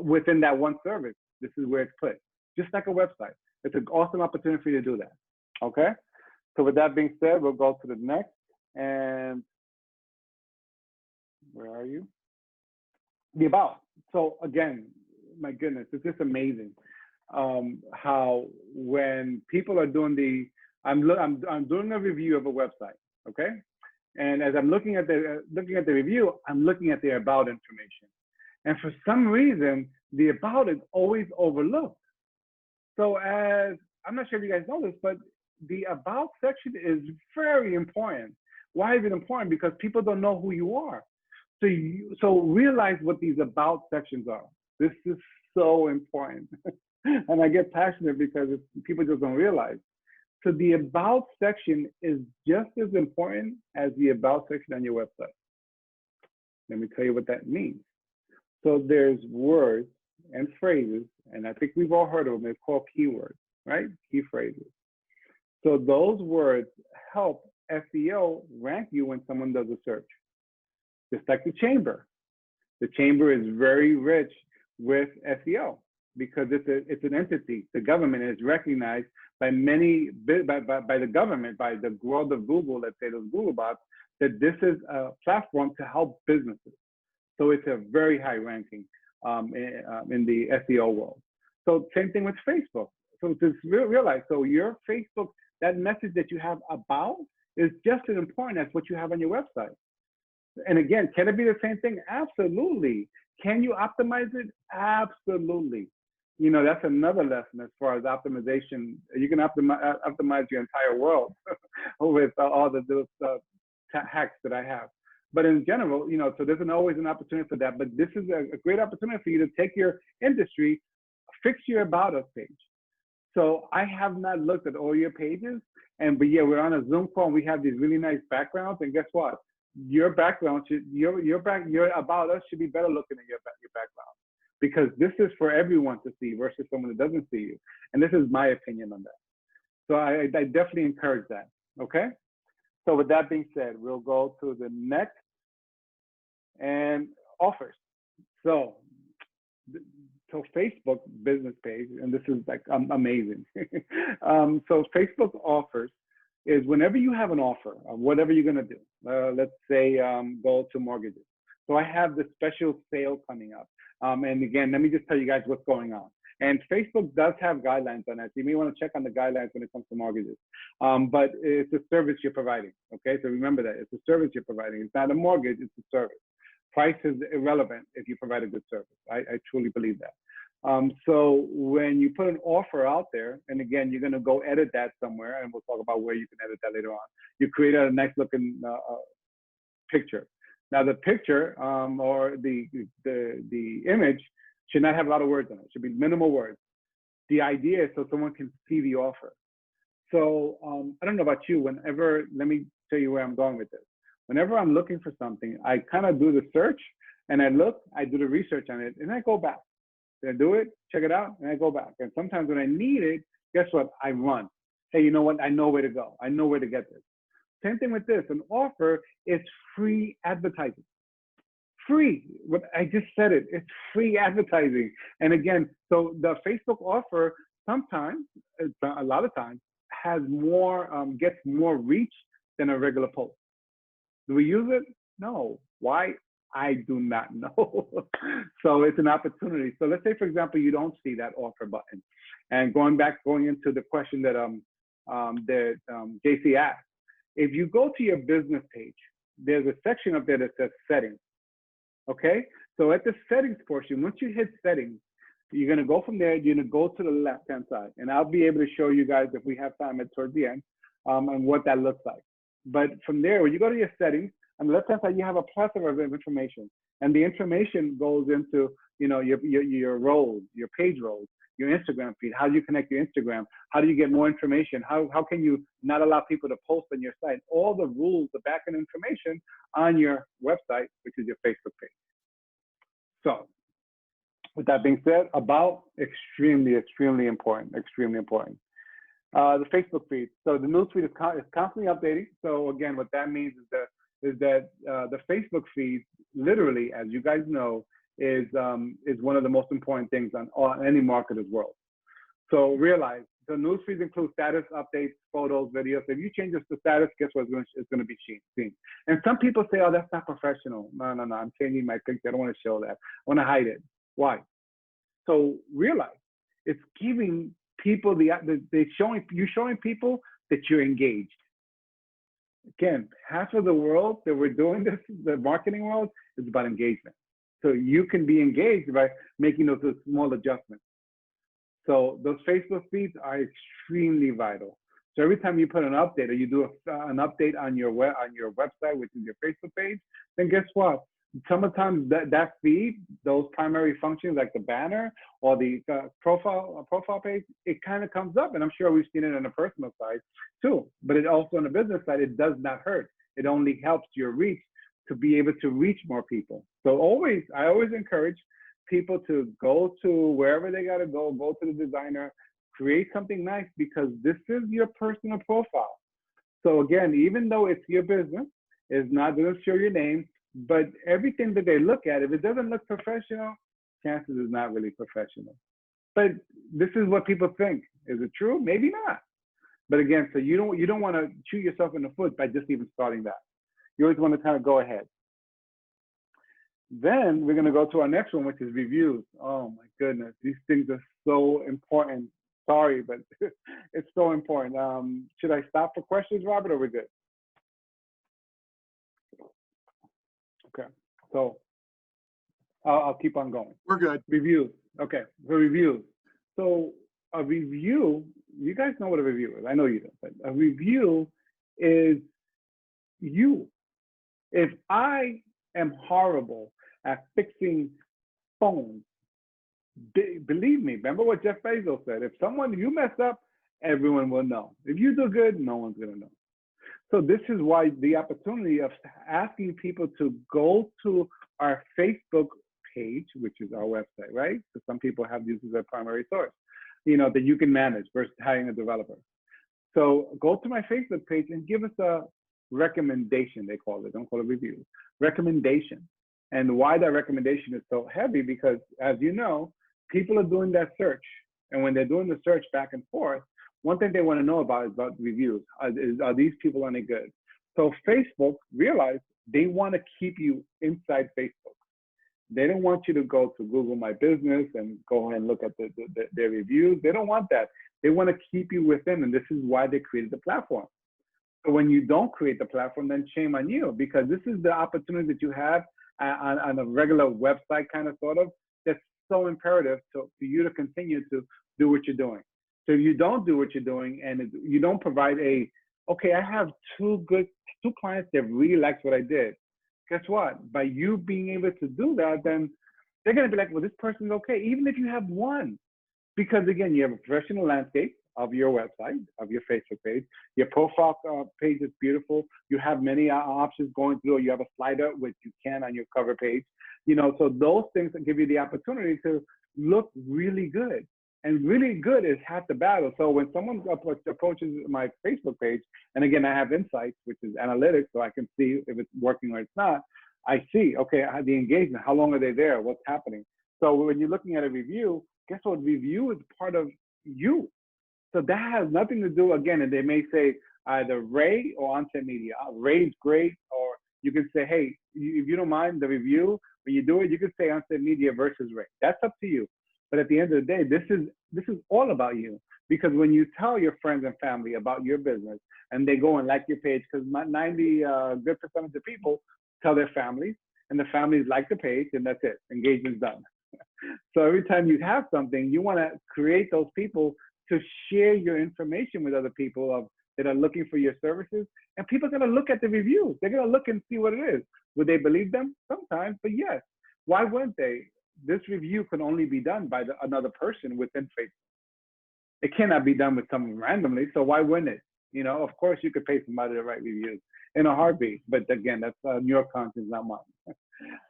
Speaker 2: within that one service. This is where it's put, just like a website. It's an awesome opportunity for you to do that. Okay. So with that being said, we'll go to the next. And where are you? The about. So again, my goodness, it's just amazing how when people are doing I'm doing a review of a website. Okay. And as I'm looking at the review, I'm looking at the about information. And for some reason, the about is always overlooked. So I'm not sure if you guys know this, but the about section is very important. Why is it important? Because people don't know who you are. So realize what these about sections are. This is so important. And I get passionate because people just don't realize. So the about section is just as important as the about section on your website. Let me tell you what that means. So there's words and phrases, and I think we've all heard of them. They're called keywords, right? Key phrases. So those words help SEO rank you when someone does a search. Just like the chamber. The chamber is very rich with SEO because it's an entity. The government is recognized by by the government, by the world of Google, let's say those Google bots, that this is a platform to help businesses. So it's a very high ranking in the SEO world. So same thing with Facebook. So just realize, so your Facebook, that message that you have about is just as important as what you have on your website. And again, can it be the same thing? Absolutely. Can you optimize it? Absolutely. You know, that's another lesson as far as optimization. You can optimize your entire world with all the hacks that I have. But in general, you know, so there's always an opportunity for that. But this is a great opportunity for you to take your industry, fix your About Us page. So I have not looked at all your pages, but yeah, we're on a Zoom call and we have these really nice backgrounds. And guess what? Your background your About Us should be better looking at your background, because this is for everyone to see versus someone that doesn't see you. And this is my opinion on that. So I definitely encourage that. Okay. So with that being said, we'll go to the next and offers. So Facebook business page, and this is like amazing. So Facebook offers is whenever you have an offer of whatever you're gonna do. Let's say go to mortgages. So I have this special sale coming up. And again, let me just tell you guys what's going on. And Facebook does have guidelines on that. So you may want to check on the guidelines when it comes to mortgages. But it's a service you're providing. Okay, so remember that it's a service you're providing. It's not a mortgage, it's a service. Price is irrelevant if you provide a good service. I truly believe that. So when you put an offer out there, and again, you're going to go edit that somewhere, and we'll talk about where you can edit that later on. You create a nice looking picture. Now the picture or the image should not have a lot of words on it. It should be minimal words. The idea is so someone can see the offer. So I don't know about you, let me tell you where I'm going with this. Whenever I'm looking for something, I kind of do the search and I do the research on it, and I go back. I do it, check it out, and I go back. And sometimes when I need it, guess what? I run. Hey, you know what? I know where to go. I know where to get this. Same thing with this. An offer is free advertising. Free. What I just said it. It's free advertising. And again, so the Facebook offer sometimes, a lot of times, has more, gets more reach than a regular post. Do we use it? No. Why? I do not know. So it's an opportunity. So let's say, for example, you don't see that offer button. And going into the question that JC asked, if you go to your business page, there's a section up there that says settings. Okay? So at the settings portion, once you hit settings, you're going to go from there, you're going to go to the left-hand side. And I'll be able to show you guys, if we have time towards the end, and what that looks like. But from there, when you go to your settings, on the left-hand side, you have a plethora of information. And the information goes into, you know, your roles, your page roles, your Instagram feed. How do you connect your Instagram? How do you get more information? How can you not allow people to post on your site? All the rules, the back-end information on your website, which is your Facebook page. So with that being said, about extremely, extremely important, extremely important. The Facebook feed. So the news feed is constantly updating. So again, what that means is that the Facebook feed, literally, as you guys know, is one of the most important things on any marketer's world. So realize the news feeds include status updates, photos, videos. If you change the status, guess what? It's going to be seen. And some people say, "Oh, that's not professional." No, I'm changing my picture. I don't want to show that. I want to hide it. Why? So realize it's giving people you're showing people that you're engaged. Again, half of the world that we're doing this, the marketing world, is about engagement. So you can be engaged by making those small adjustments. So those Facebook feeds are extremely vital. So every time you put an update or you do an update on your website, which is your Facebook page, then guess what? Sometimes that feed, those primary functions like the banner or the profile page, it kind of comes up, and I'm sure we've seen it on the personal side too. But it also on the business side, it does not hurt. It only helps your reach to be able to reach more people. So I always encourage people to go to wherever they got to go to the designer, create something nice, because this is your personal profile. So again, even though it's your business, it's not going to show your name, but everything that they look at, if it doesn't look professional, chances is not really professional. But this is what people think. Is it true? Maybe not. But again, so you don't want to shoot yourself in the foot by just even starting that. You always want to kind of go ahead. Then we're going to go to our next one, which is reviews. Oh my goodness, these things are so important. Sorry, but it's so important. Should I stop for questions, Robert, or are we good? Okay, so I'll keep on going.
Speaker 1: We're good.
Speaker 2: Reviews. Okay, for reviews. So a review, you guys know what a review is. I know you do, but a review is you. If I am horrible at fixing phones, believe me, remember what Jeff Bezos said, if you mess up, everyone will know. If you do good, no one's gonna know. So this is why the opportunity of asking people to go to our Facebook page, which is our website, right? So some people have this as their primary source, that you can manage versus hiring a developer. So go to my Facebook page and give us a recommendation, they call it, don't call it review, recommendation. And why that recommendation is so heavy, because as you know, people are doing that search. And when they're doing the search back and forth, one thing they want to know about is about reviews. Are these people any good? So Facebook realized they want to keep you inside Facebook. They don't want you to go to Google My Business and go and look at their reviews. They don't want that. They want to keep you within, and this is why they created the platform. So when you don't create the platform, then shame on you, because this is the opportunity that you have on a regular website kind of sort of, that's so imperative for you to continue to do what you're doing. So if you don't do what you're doing and you don't provide okay, I have two clients that really liked what I did. Guess what? By you being able to do that, then they're going to be like, well, this person's okay, even if you have one. Because again, you have a professional landscape of your website, of your Facebook page. Your profile page is beautiful. You have many options going through. You have a slider, which you can on your cover page. So those things give you the opportunity to look really good. And really good is half the battle. So when someone approaches my Facebook page, and again, I have insights, which is analytics, so I can see if it's working or it's not. I see, okay, I have the engagement. How long are they there? What's happening? So when you're looking at a review, guess what? Review is part of you. So that has nothing to do, again, and they may say either Ray or OnSet Media. Ray's great, or you can say, hey, if you don't mind the review, when you do it, you can say OnSet Media versus Ray. That's up to you. But at the end of the day, this is all about you. Because when you tell your friends and family about your business and they go and like your page, because 90 good percentage of people tell their families, and the families like the page, and that's it. Engagement's done. So every time you have something, you want to create those people to share your information with other people that are looking for your services. And people are going to look at the reviews. They're going to look and see what it is. Would they believe them? Sometimes, but yes. Why wouldn't they? This review can only be done by another person within Facebook. It cannot be done with someone randomly, so why wouldn't it? Of course you could pay somebody to write reviews in a heartbeat, but again, that's your conscience, not mine.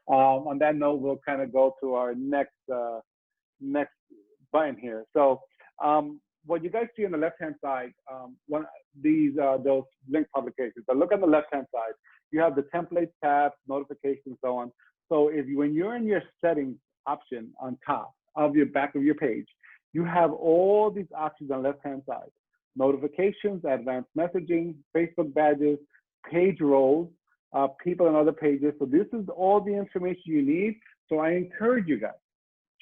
Speaker 2: On that note, we'll kind of go to our next button here. So what you guys see on the left-hand side, those link publications. So look on the left-hand side. You have the templates tab, notifications, and so on. So when you're in your settings option on top of your back of your page, you have all these options on the left-hand side. Notifications, advanced messaging, Facebook badges, page roles, people on other pages. So this is all the information you need. So I encourage you guys,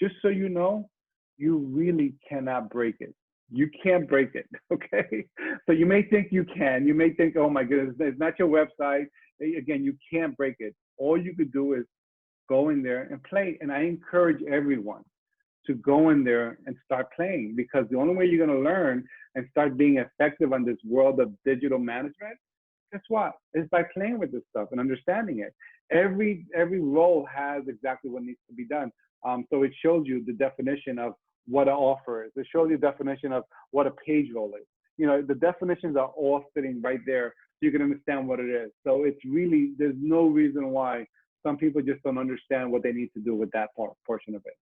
Speaker 2: just so you know, you really cannot break it. You can't break it, okay? So you may think you can. You may think, oh my goodness, it's not your website. Again, you can't break it. All you could do is go in there and play. And I encourage everyone to go in there and start playing, because the only way you're going to learn and start being effective on this world of digital management, guess what? Is by playing with this stuff and understanding it. Every role has exactly what needs to be done. So it shows you the definition of what an offer is. It shows you the definition of what a page role is. You know, the definitions are all sitting right there, so you can understand what it is. So it's really, there's no reason why some people just don't understand what they need to do with that portion of it.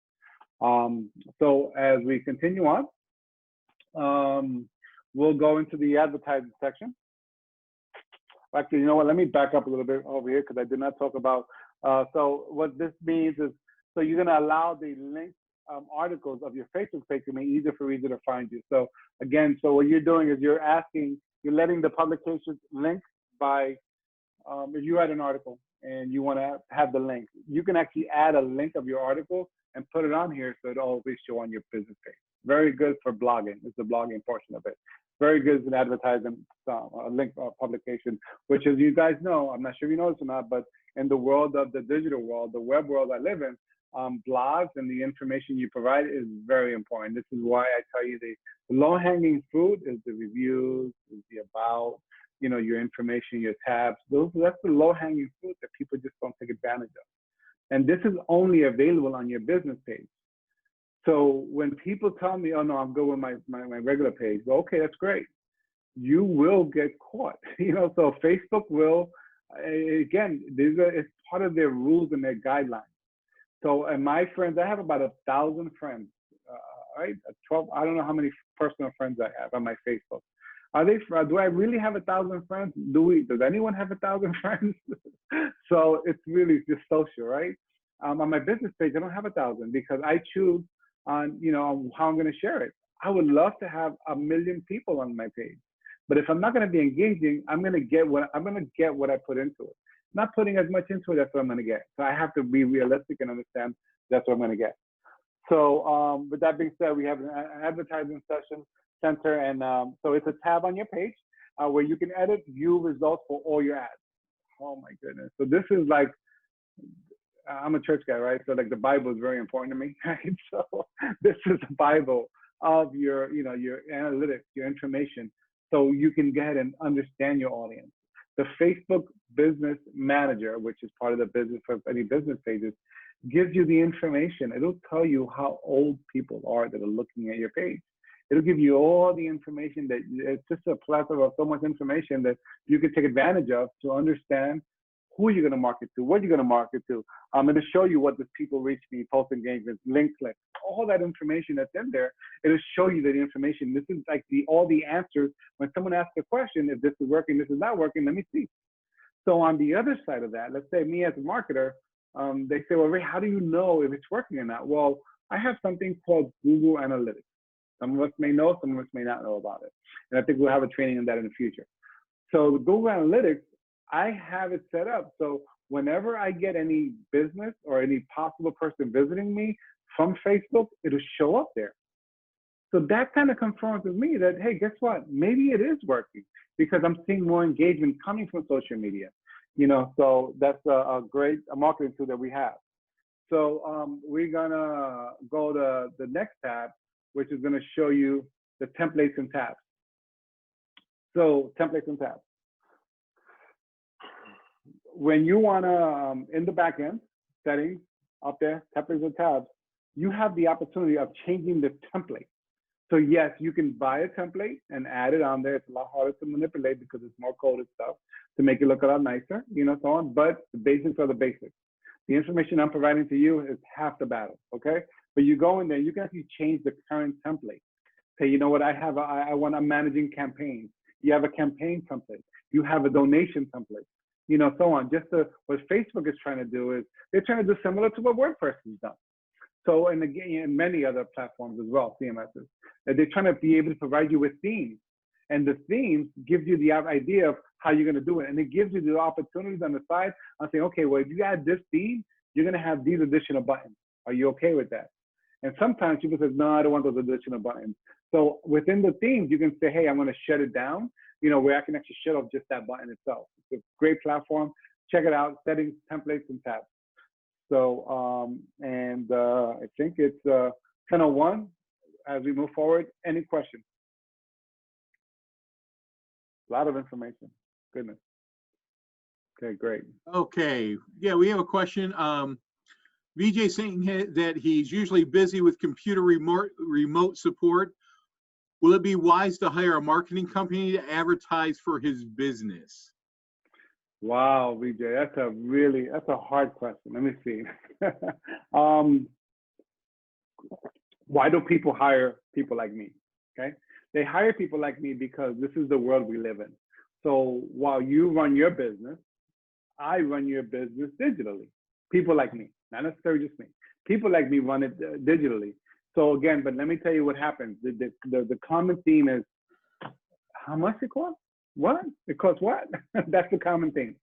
Speaker 2: So as we continue on, we'll go into the advertising section. Actually, you know what? Let me back up a little bit over here because I did not talk about. So what this means is, so you're going to allow the linked articles of your Facebook page to make it easier for reader to find you. So again, so what you're doing is you're letting the publications link by, if you write an article and you want to have the link, you can actually add a link of your article and put it on here so it'll always show on your business page. Very good for blogging. It's the blogging portion of it. Very good as an advertising link publication, which, as you guys know, I'm not sure if you know this or not, but in the world of the digital world, the web world I live in, blogs and the information you provide is very important. This is why I tell you the low-hanging fruit is the reviews, is the about, you know, your information, your tabs. That's the low-hanging fruit that people just don't take advantage of. And this is only available on your business page. So when people tell me, oh no, I'm good with my regular page, well, okay, that's great. You will get caught, you know, so Facebook will, again, it's part of their rules and their guidelines. So, and my friends, I have about 1,000 friends, right? 12, I don't know how many personal friends I have on my Facebook. Do I really have 1,000 friends? Does anyone have 1,000 friends? So it's really just social, right? On my business page, I don't have 1,000 because I choose on, you know, how I'm going to share it. I would love to have 1 million people on my page, but if I'm not going to be engaging, I'm going to get what I put into it. Not putting as much into it, that's what I'm going to get. So I have to be realistic and understand that's what I'm going to get. So with that being said, we have an advertising session center, and so it's a tab on your page where you can edit, view results for all your ads. Oh my goodness! So this is like, I'm a church guy, right? So like the Bible is very important to me, right? So this is the Bible of your, you know, your analytics, your information, so you can go ahead and understand your audience. The Facebook Business Manager, which is part of the business of any business pages, gives you the information. It'll tell you how old people are that are looking at your page. It'll give you all the information that it's just a plethora of so much information that you can take advantage of to understand who you're going to market to, what you're going to market to. I'm going to show you what the people reach me, post engagements, link clicks, all that information that's in there. It'll show you the information. This is like all the answers. When someone asks a question, if this is working, this is not working, let me see. So on the other side of that, let's say me as a marketer, they say, well, Ray, how do you know if it's working or not? Well, I have something called Google Analytics. Some of us may know, some of us may not know about it. And I think we'll have a training on that in the future. So the Google Analytics, I have it set up so whenever I get any business or any possible person visiting me from Facebook, it'll show up there. So that kind of confirms with me that, hey, guess what? Maybe it is working because I'm seeing more engagement coming from social media. You know, so that's a great marketing tool that we have. So we're gonna go to the next tab, which is gonna show you the templates and tabs. So templates and tabs. When you wanna, in the back end, settings, up there, templates and tabs, you have the opportunity of changing the template. So yes, you can buy a template and add it on there. It's a lot harder to manipulate because it's more coded stuff to make it look a lot nicer, you know, so on. But the basics are the basics. The information I'm providing to you is half the battle, okay? But you go in there, you can actually change the current template. Say, you know what, I'm managing campaigns. You have a campaign template. You have a donation template, you know, so on. What Facebook is trying to do is they're trying to do similar to what WordPress has done. So, and again, and many other platforms as well, CMSs, they're trying to be able to provide you with themes. And the themes gives you the idea of how you're going to do it. And it gives you the opportunities on the side. I'm saying, okay, well, if you add this theme, you're going to have these additional buttons. Are you okay with that? And sometimes people say, no, I don't want those additional buttons. So within the themes, you can say, hey, I'm going to shut it down, you know, where I can actually shut off just that button itself. It's a great platform. Check it out, settings, templates, and tabs. So, I think it's 10:01 as we move forward. Any questions? A lot of information. Goodness. Okay, great.
Speaker 1: Okay, yeah, we have a question. VJ saying that he's usually busy with computer remote support. Will it be wise to hire a marketing company to advertise for his business?
Speaker 2: Wow, VJ, that's a hard question. Let me see. Why do people hire people like me? Okay, they hire people like me because this is the world we live in. So while you run your business, I run your business digitally. People like me, not necessarily just me. People like me run it digitally. So again, but let me tell you what happens. The common theme is, how much it costs? What? It costs what? That's the common thing.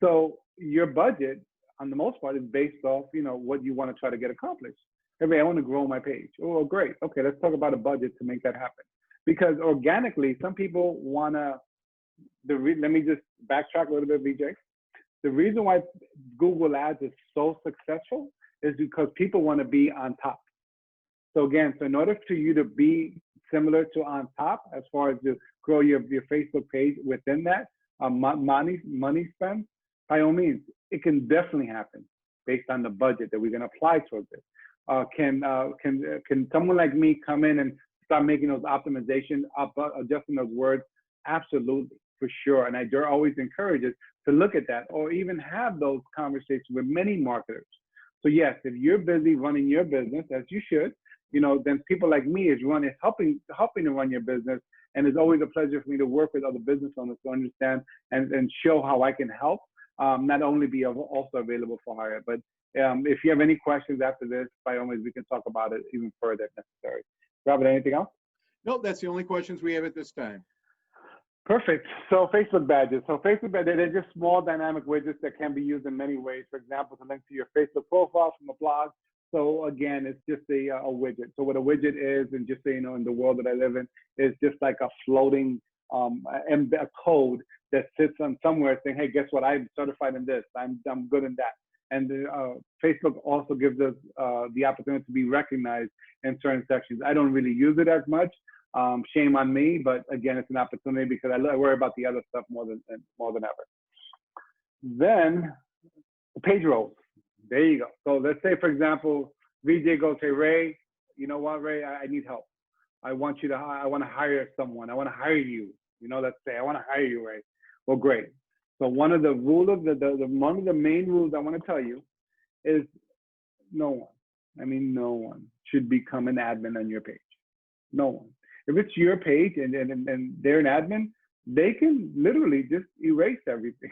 Speaker 2: So your budget, on the most part, is based off, what you want to try to get accomplished. Hey, I want to grow my page. Oh, great. Okay, let's talk about a budget to make that happen. Because organically, some people want to, let me just backtrack a little bit, VJ. The reason why Google Ads is so successful is because people want to be on top. So again, so in order for you to be similar to on top, as far as to grow your Facebook page within that money spent, by all means, it can definitely happen based on the budget that we're going to apply towards it. Can someone like me come in and start making those optimizations, adjusting those words? Absolutely, for sure. And I always encourage it to look at that, or even have those conversations with many marketers. So yes, if you're busy running your business, as you should, then people like me is helping to run your business. And it's always a pleasure for me to work with other business owners to understand and show how I can help, not only be also available for hire. But if you have any questions after this, by all means, we can talk about it even further if necessary. Robert, anything else?
Speaker 1: Nope, that's the only questions we have at this time.
Speaker 2: Perfect. So Facebook badges. So Facebook badges, they're just small dynamic widgets that can be used in many ways. For example, to link to your Facebook profile from a blog. So again, it's just a widget. So what a widget is, and just so you know, in the world that I live in, is just like a floating a code that sits on somewhere saying, hey, guess what? I'm certified in this. I'm good in that. And Facebook also gives us the opportunity to be recognized in certain sections. I don't really use it as much. Shame on me, but again, it's an opportunity because I worry about the other stuff more than ever. Then page roles. There you go. So let's say, for example, VJ goes, hey, Ray, you know what, Ray, I need help. I want to hire someone. I want to hire you. Let's say I want to hire you, Ray. Well, great. So one of the one of the main rules I want to tell you is no one should become an admin on your page. No one. If it's your page and they're an admin, they can literally just erase everything.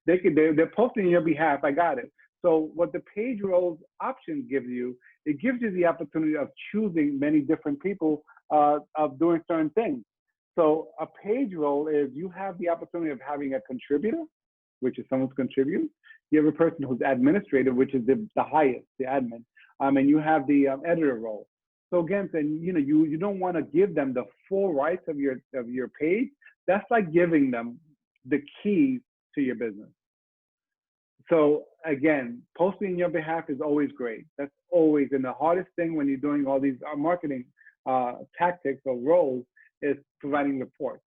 Speaker 2: They're posting on your behalf. I got it. So what the page roles option gives you, it gives you the opportunity of choosing many different people of doing certain things. So a page role is you have the opportunity of having a contributor, which is someone's contribute. You have a person who's administrative, which is the highest, the admin, and you have the editor role. So again, then you don't want to give them the full rights of your page. That's like giving them the keys to your business. So again, posting on your behalf is always great. That's always, and the hardest thing when you're doing all these marketing tactics or roles is providing reports.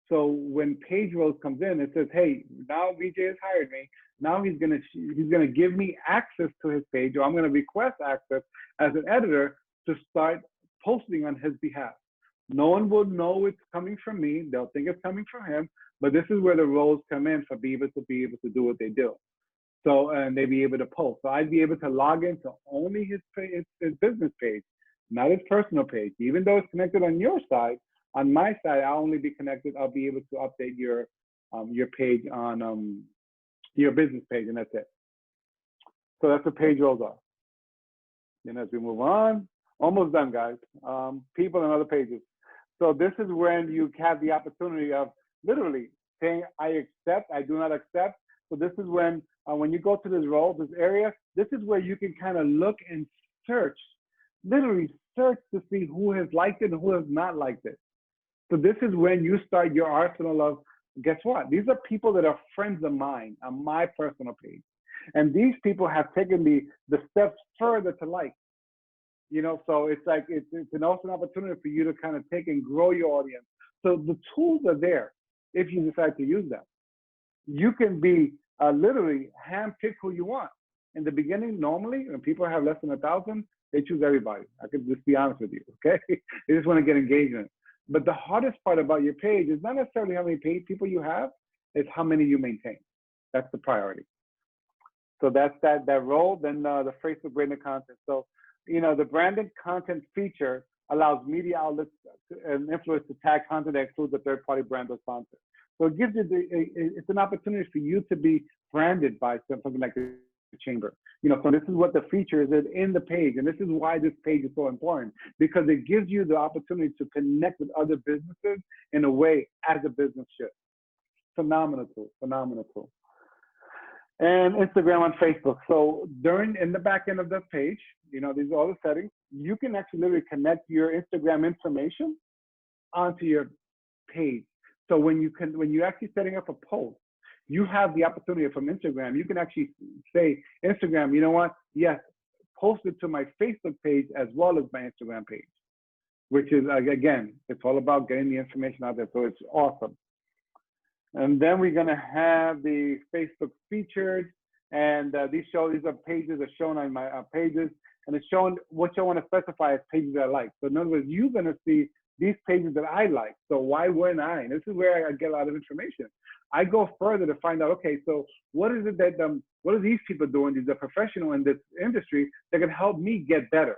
Speaker 2: So when page roles comes in, it says, hey, now VJ has hired me. Now he's gonna give me access to his page, or I'm gonna request access as an editor to start posting on his behalf. No one will know it's coming from me. They'll think it's coming from him, but this is where the roles come in for people to be able to do what they do. So, and they be able to post. So I'd be able to log into only his business page, not his personal page. Even though it's connected on your side, on my side, I'll only be connected. I'll be able to update your page on your business page, and that's it. So that's what page roles are. Then as we move on, almost done, guys. People and other pages. So this is when you have the opportunity of literally saying, I accept, I do not accept. So this is when you go to this role, this area, this is where you can kind of look and search, literally search to see who has liked it and who has not liked it. So this is when you start your arsenal of, guess what? These are people that are friends of mine on my personal page. And these people have taken the steps further to like. You know, so it's like it's an awesome opportunity for you to kind of take and grow your audience. So the tools are there if you decide to use them. You can be literally handpick who you want. In the beginning, normally, when people have less than 1,000, they choose everybody. I could just be honest with you, okay? They just want to get engagement. But the hardest part about your page is not necessarily how many paid people you have, it's how many you maintain. That's the priority. So that's that role. Then the Facebook branded content. So, you know, the branded content feature allows media outlets and influencers to tag content that includes a third-party brand or sponsor. So it gives you it's an opportunity for you to be branded by something like the chamber. You know, so this is what the feature is in the page, and this is why this page is so important, because it gives you the opportunity to connect with other businesses in a way as a business should. Phenomenal tool, phenomenal tool. And Instagram and Facebook. So in the back end of the page, you know, these are all the settings. You can actually literally connect your Instagram information onto your page. So when you're actually setting up a post, you have the opportunity from Instagram. You can actually say, Instagram, you know what? Yes, post it to my Facebook page as well as my Instagram page, which is, again, it's all about getting the information out there. So it's awesome. And then we're going to have the Facebook featured, and these are pages are shown on my pages, and it's showing what you want to specify as pages I like. So in other words, you're going to see these pages that I like. So why wouldn't I? And this is where I get a lot of information. I go further to find out, okay, so what is it that what are these people doing? These are professional in this industry that can help me get better,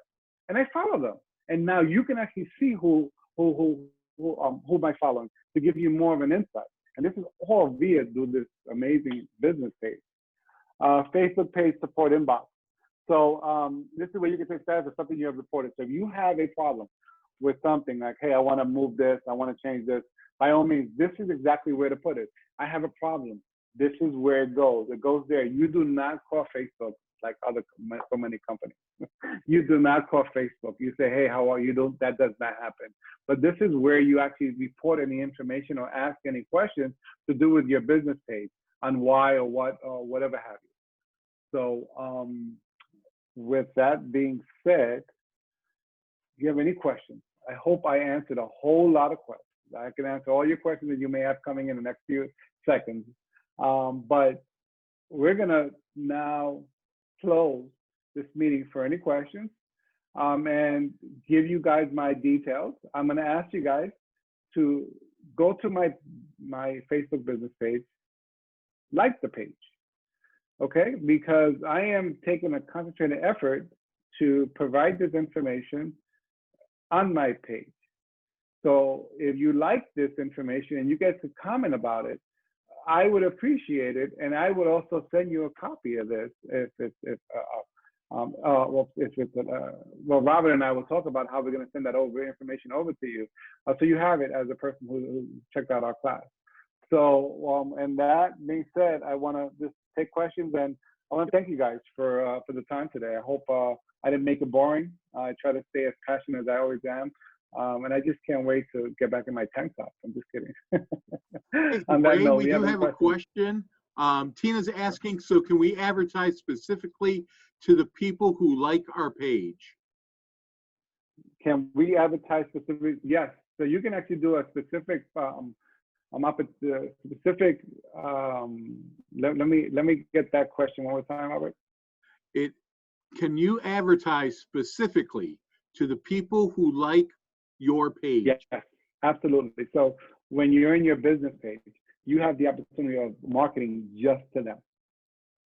Speaker 2: and I follow them. And now you can actually see who am I following to give you more of an insight. And this is all via this amazing business page. Facebook page support inbox. So this is where you can take status of something you have reported. So if you have a problem with something like, hey, I want to move this, I want to change this, by all means, this is exactly where to put it. I have a problem. This is where it goes. It goes there. You do not call Facebook like so many companies. You do not call Facebook. You say, hey, how are you? That does not happen. But this is where you actually report any information or ask any questions to do with your business page on why or what or whatever have you. So with that being said, if you have any questions, I hope I answered a whole lot of questions. I can answer all your questions that you may have coming in the next few seconds. But we're going to now close this meeting for any questions and give you guys my details. I'm going to ask you guys to go to my Facebook business page, like the page, okay? Because I am taking a concentrated effort to provide this information on my page. So if you like this information and you get to comment about it, I would appreciate it, and I would also send you a copy of this well, Robert and I will talk about how we're going to send that information over to you, so you have it as a person who checked out our class. So, and that being said, I want to just take questions, and I want to thank you guys for the time today. I hope I didn't make it boring. I try to stay as passionate as I always am. And I just can't wait to get back in my tank top. I'm just kidding.
Speaker 1: Ray, we do have a question. Tina's asking, so can we advertise specifically to the people who like our page?
Speaker 2: Can we advertise specifically? Yes. So you can actually do a specific, let me get that question one more time, Robert.
Speaker 1: Can you advertise specifically to the people who like your page?
Speaker 2: Yes, absolutely. So when you're in your business page, you have the opportunity of marketing just to them.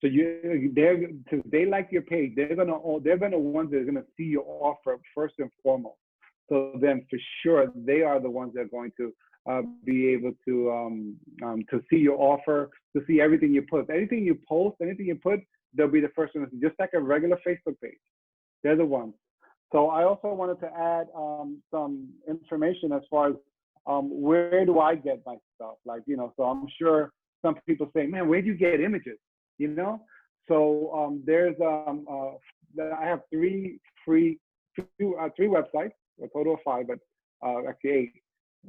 Speaker 2: So because they like your page, they're the ones that are gonna see your offer first and foremost. So then for sure, they are the ones that are going to be able to see your offer, to see everything you put. Anything you post, anything you put, they'll be the first one to see, just like a regular Facebook page. They're the ones. So I also wanted to add some information as far as where do I get my stuff? Like, you know, so I'm sure some people say, man, where do you get images? You know? So there's, I have three websites, a total of 5, but actually 8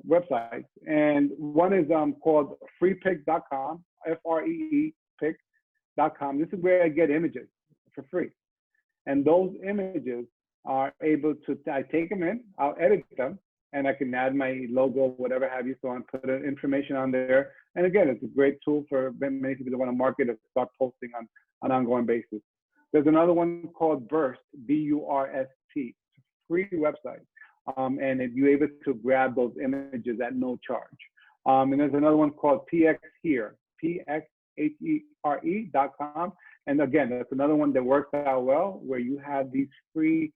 Speaker 2: websites. And one is called freepik.com, F-R-E-E, pick.com. This is where I get images for free. And those images are able to, I take them in, I'll edit them, and I can add my logo, whatever have you, so on, put information on there. And again, it's a great tool for many people that want to market or start posting on an ongoing basis. There's another one called Burst, B-U-R-S-T. It's a free website. And you're able to grab those images at no charge. And there's another one called PX Here, PXHERE.com. And again, that's another one that works out well, where you have these free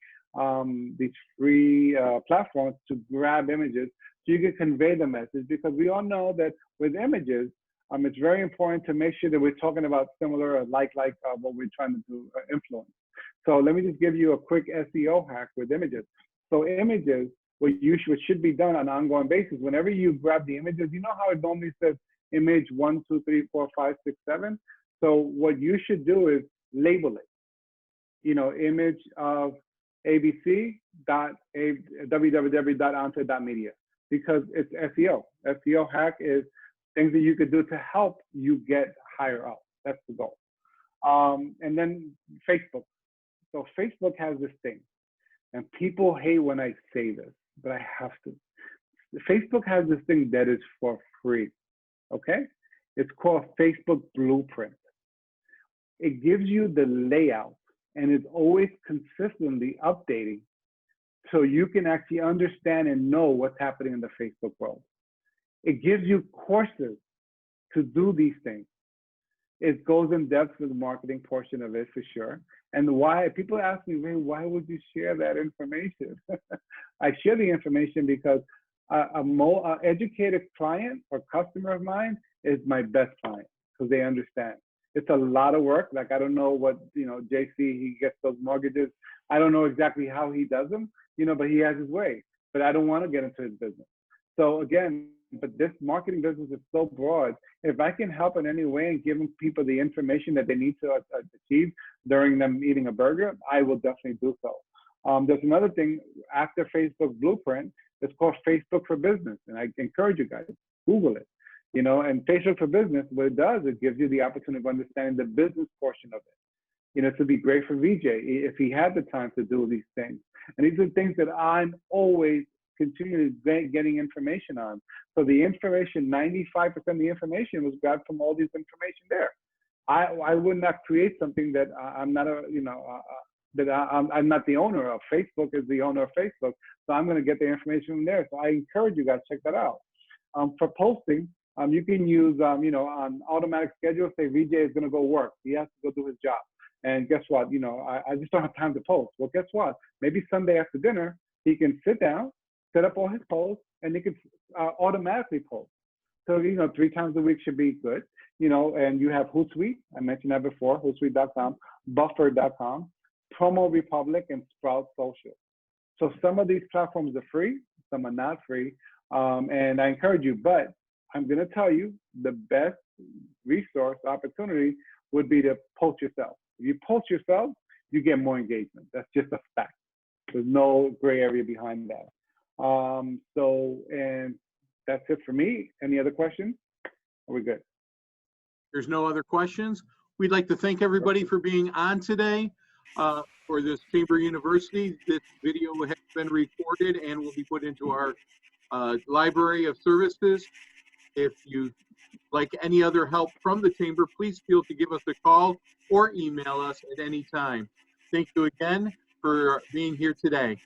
Speaker 2: platforms to grab images so you can convey the message, because we all know that with images, it's very important to make sure that we're talking about similar or like what we're trying to do, influence. So let me just give you a quick SEO hack with images. So images, what should be done on an ongoing basis, whenever you grab the images, you know how it normally says image 1, 2, 3, 4, 5, 6, 7. So what you should do is label it. You know, image of abc.www.onset.media, because it's SEO. SEO hack is things that you could do to help you get higher up. That's the goal. And then Facebook. So Facebook has this thing, and people hate when I say this, but I have to. Facebook has this thing that is for free, okay? It's called Facebook Blueprint. It gives you the layout, and it's always consistently updating, so you can actually understand and know what's happening in the Facebook world. It gives you courses to do these things. It goes in depth with the marketing portion of it for sure. And why, people ask me, Ray, why would you share that information? I share the information because an educated client or customer of mine is my best client, because they understand. It's a lot of work. Like, I don't know what, JC, he gets those mortgages. I don't know exactly how he does them, but he has his way. But I don't want to get into his business. So again, but this marketing business is so broad. If I can help in any way and give people the information that they need to achieve during them eating a burger, I will definitely do so. There's another thing after Facebook Blueprint. It's called Facebook for Business. And I encourage you guys, Google it. And Facebook for Business, what it does, it gives you the opportunity of understanding the business portion of it. It would be great for VJ if he had the time to do these things. And these are things that I'm always continually getting information on. So the information, 95% of the information was grabbed from all this information there. I would not create something that I'm not I'm not the owner of. Facebook is the owner of Facebook. So I'm going to get the information from there. So I encourage you guys to check that out. For posting, you can use, on automatic schedule, say VJ is going to go work. He has to go do his job. And guess what? I just don't have time to post. Well, guess what? Maybe Sunday after dinner, he can sit down, set up all his posts, and he can automatically post. So, 3 times a week should be good. And you have Hootsuite. I mentioned that before, Hootsuite.com, Buffer.com, Promo Republic, and Sprout Social. So some of these platforms are free, some are not free. And I encourage you, but I'm going to tell you the best resource opportunity would be to post yourself. If you post yourself, you get more engagement. That's just a fact. There's no gray area behind that. And that's it for me. Any other questions? Are we good?
Speaker 1: There's no other questions. We'd like to thank everybody for being on today for this Chamber University. This video has been recorded and will be put into our library of services. If you like any other help from the Chamber, please feel to give us a call or email us at any time. Thank you again for being here today.